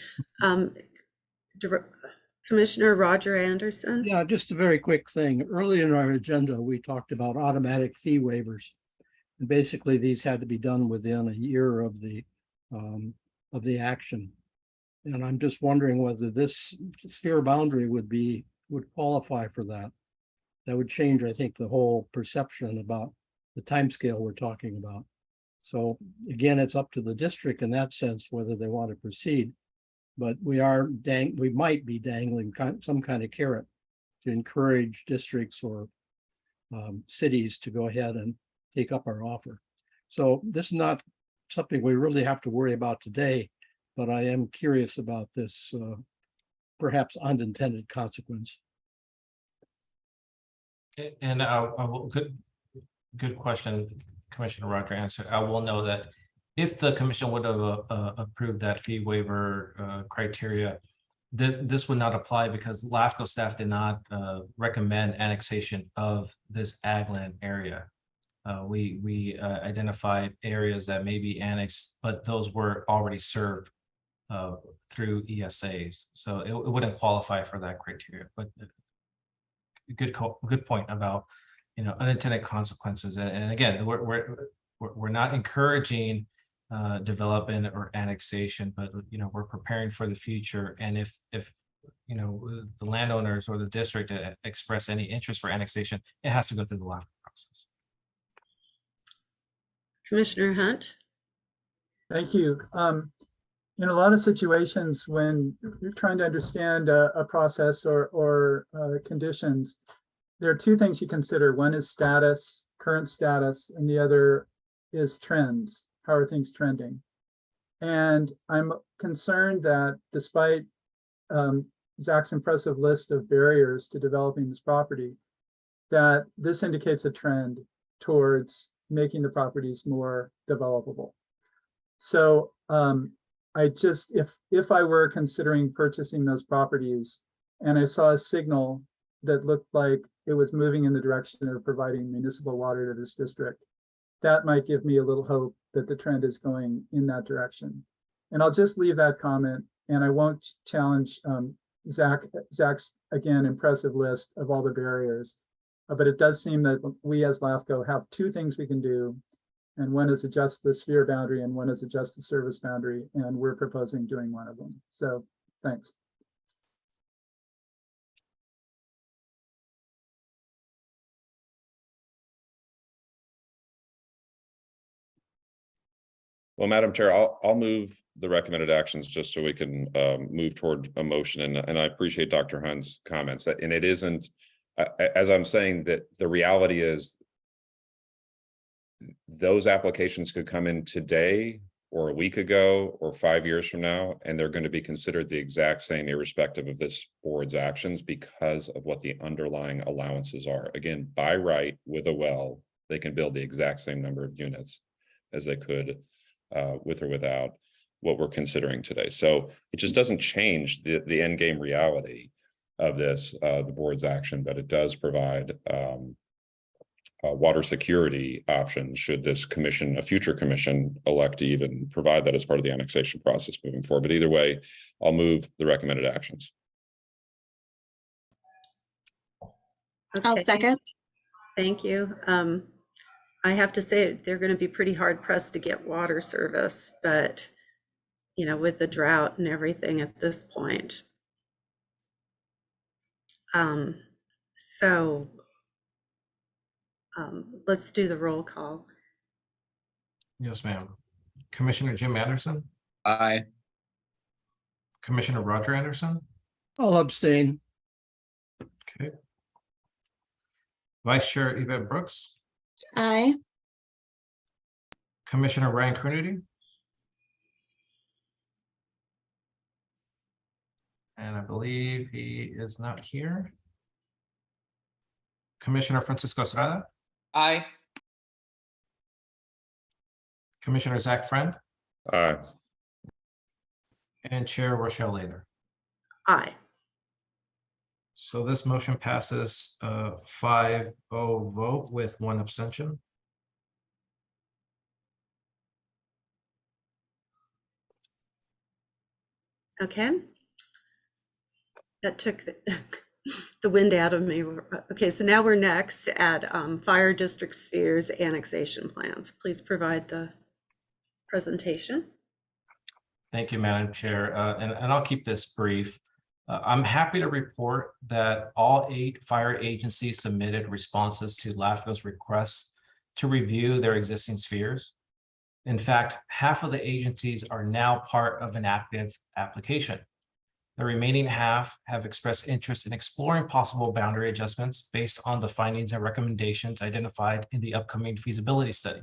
Commissioner Roger Anderson. Yeah, just a very quick thing. Early in our agenda, we talked about automatic fee waivers. And basically, these had to be done within a year of the action. And I'm just wondering whether this sphere boundary would qualify for that. That would change, I think, the whole perception about the timescale we're talking about. So again, it's up to the district in that sense whether they want to proceed. But we might be dangling some kind of carrot to encourage districts or cities to go ahead and take up our offer. So this is not something we really have to worry about today, but I am curious about this perhaps unintended consequence. And good question, Commissioner Roger answered. I will know that if the commission would have approved that fee waiver criteria, this would not apply because LAFCO staff did not recommend annexation of this ag land area. We identified areas that may be annexed, but those were already served through ESAs, so it wouldn't qualify for that criteria. But good point about, you know, unintended consequences. And again, we're not encouraging development or annexation, but you know, we're preparing for the future. And if you know, the landowners or the district express any interest for annexation, it has to go through the LAFCO process. Commissioner Hunt? Thank you. In a lot of situations when you're trying to understand a process or conditions, there are two things you consider. One is status, current status, and the other is trends. How are things trending? And I'm concerned that despite Zach's impressive list of barriers to developing this property, that this indicates a trend towards making the properties more developable. So I just, if I were considering purchasing those properties and I saw a signal that looked like it was moving in the direction of providing municipal water to this district, that might give me a little hope that the trend is going in that direction. And I'll just leave that comment, and I won't challenge Zach's, again, impressive list of all the barriers. But it does seem that we as LAFCO have two things we can do. And one is adjust the sphere boundary and one is adjust the service boundary. And we're proposing doing one of them. So thanks. Well, Madam Chair, I'll move the recommended actions just so we can move toward a motion. And I appreciate Dr. Hunt's comments. And it isn't, as I'm saying, that the reality is those applications could come in today or a week ago or 5 years from now, and they're going to be considered the exact same irrespective of this board's actions because of what the underlying allowances are. Again, by right with a well, they can build the exact same number of units as they could with or without what we're considering today. So it just doesn't change the end game reality of this, the board's action, but it does provide water security options should this commission, a future commission, elect to even provide that as part of the annexation process moving forward. But either way, I'll move the recommended actions. I'll Okay, second. thank you. I have to say they're going to be pretty hard pressed to get water service, but you know, with the drought and everything at this point. Let's do the roll call. Yes, ma'am. Commissioner Jim Anderson, Aye. Commissioner Roger Anderson. I'll abstain. Okay. Vice Chair Yvette Brooks, Aye. Commissioner Ryan Coonerty. And I believe he is not here. Commissioner Francisco Estrada. Aye. Commissioner Zach Friend. Aye. And Chair Rochelle Lader. Aye. So this motion passes 5-0 vote with 1 abstention. Okay. That took the wind out of me. Okay, so now we're next at Fire District Spheres Annexation Plans. Please provide the presentation. Thank you, Madam Chair. And I'll keep this brief. I'm happy to report that all 8 fire agencies submitted responses to LAFCO's requests to review their existing spheres. In fact, half of the agencies are now part of an active application. The remaining half have expressed interest in exploring possible boundary adjustments based on the findings and recommendations identified in the upcoming feasibility study.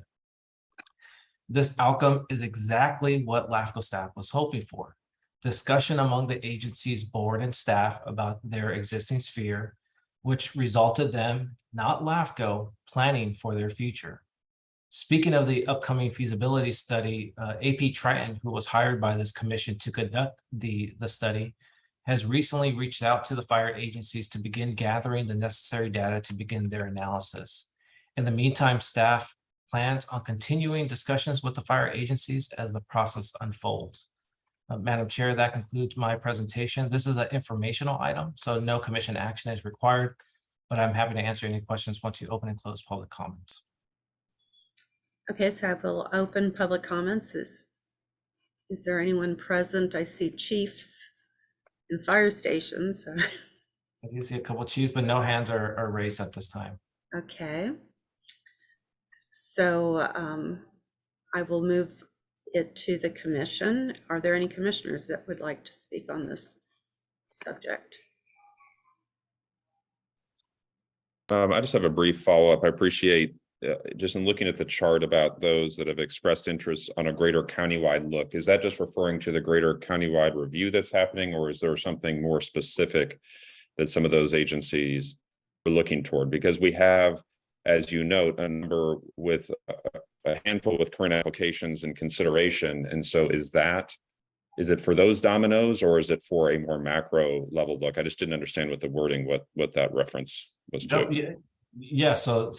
This outcome is exactly what LAFCO staff was hoping for. Discussion among the agency's board and staff about their existing sphere, which resulted them, not LAFCO, planning for their future. Speaking of the upcoming feasibility study, AP Triton, who was hired by this commission to conduct the study, has recently reached out to the fire agencies to begin gathering the necessary data to begin their analysis. In the meantime, staff plans on continuing discussions with the fire agencies as the process unfolds. Madam Chair, that concludes my presentation. This is an informational item, so no commission action is required, but I'm happy to answer any questions once you open and close public comments. Okay, so I will open public comments. Is there anyone present? I see chiefs and fire stations. I do see a couple of chiefs, but no hands are raised at this time. Okay. So I will move it to the commission. Are there any commissioners that would like to speak on this subject? I just have a brief follow-up. I appreciate just in looking at the chart about those that have expressed interest on a greater countywide look. Is that just referring to the greater countywide review that's happening, or is there something more specific that some of those agencies are looking toward? Because we have, as you note, a number with a handful with current applications in consideration. And so is it for those dominoes, or is it for a more macro level look? I just didn't understand what the wording, what that reference was to. Yeah, so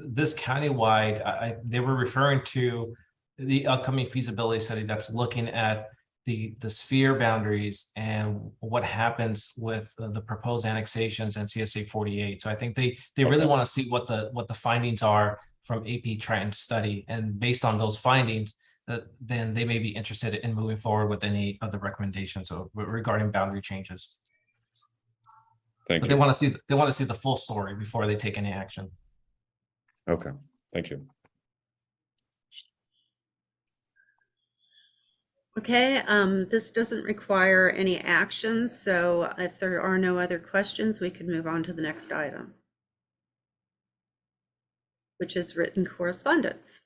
this countywide, they were referring to the upcoming feasibility study that's looking at the sphere boundaries and what happens with the proposed annexations and CSA 48. So I think they really want to see what the findings are from AP Triton study, and based on those findings, then they may be interested in moving forward with any of the recommendations regarding boundary changes. Thank But you. they want to see the full story before they take any action. Okay, thank you. Okay, this doesn't require any action, so if there are no other questions, we can move on to the next item, which is written correspondence.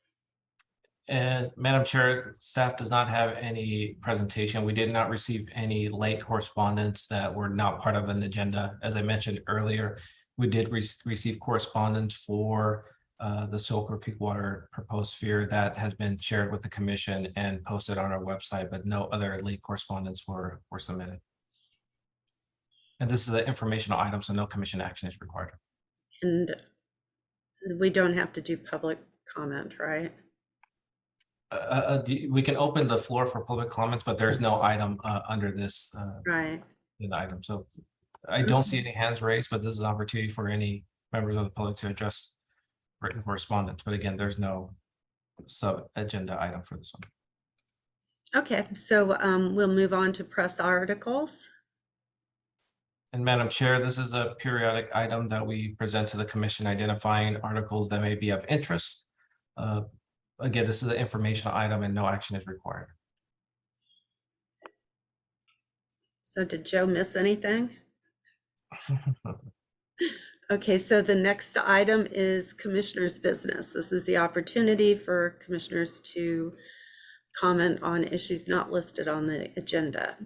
And Madam Chair, staff does not have any presentation. We did not receive any late correspondence that were not part of an agenda. As I mentioned earlier, we did receive correspondence for the Soaker Creek Water proposed sphere that has been shared with the commission and posted on our website, but no other late correspondence were submitted. And this is an informational item, so no commission action is required. And we don't have to do public comment, right? We can open the floor for public comments, but there's no item under this Right. item. So I don't see any hands raised, but this is an opportunity for any members of the public to address written correspondence. But again, there's no sub-agenda item for this one. Okay, so we'll move on to press articles. And Madam Chair, this is a periodic item that we present to the commission, identifying articles that may be of interest. Again, this is an informational item and no action is required. So did Joe miss anything? Okay, so the next item is commissioners' business. This is the opportunity for commissioners to comment on issues not listed on the agenda.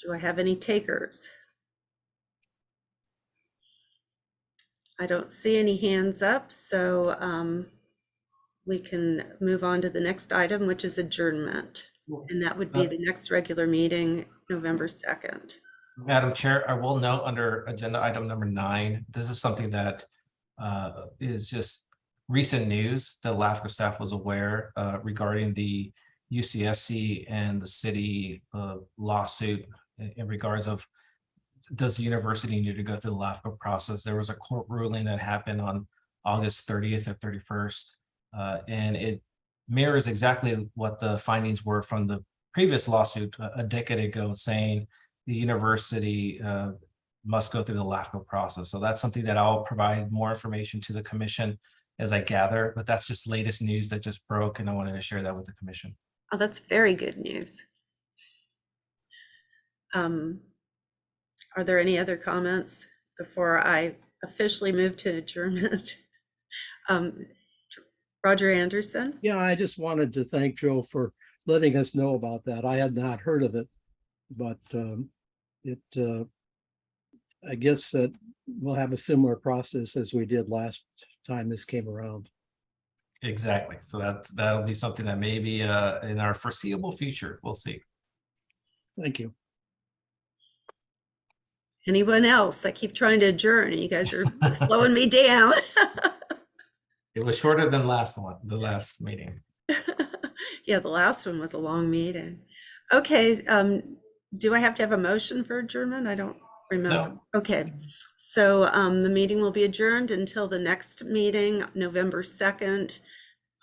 Do I have any takers? I don't see any hands up, so we can move on to the next item, which is adjournment. And that would be the next regular meeting, November 2nd. Madam Chair, I will note under agenda item number 9, this is something that is just recent news. The LAFCO staff was aware regarding the UCSC and the city lawsuit in regards of, does the university need to go through the LAFCO process? There was a court ruling that happened on August 30th or 31st, and it mirrors exactly what the findings were from the previous lawsuit a decade ago, saying the university must go through the LAFCO process. So that's something that I'll provide more information to the commission as I gather, but that's just latest news that just broke, and I wanted to share that with the commission. Oh, that's very good news. Are there any other comments before I officially move to adjournment? Roger Anderson? Yeah, I just wanted to thank Joe for letting us know about that. I had not heard of it, but I guess that we'll have a similar process as we did last time this came around. Exactly. So that'll be something that maybe in our foreseeable future, we'll see. Thank you. Anyone else? I keep trying to adjourn and you guys are slowing me down. It was shorter than the last meeting. Yeah, the last one was a long meeting. Okay, do I have to have a motion for adjournment? I don't remember. No. Okay, so the meeting will be adjourned until the next meeting, November 2nd,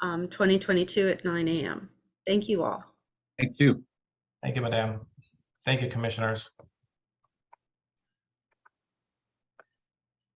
2022 at 9 a.m. Thank you all. Thank you. Thank you, Madam. Thank you, commissioners.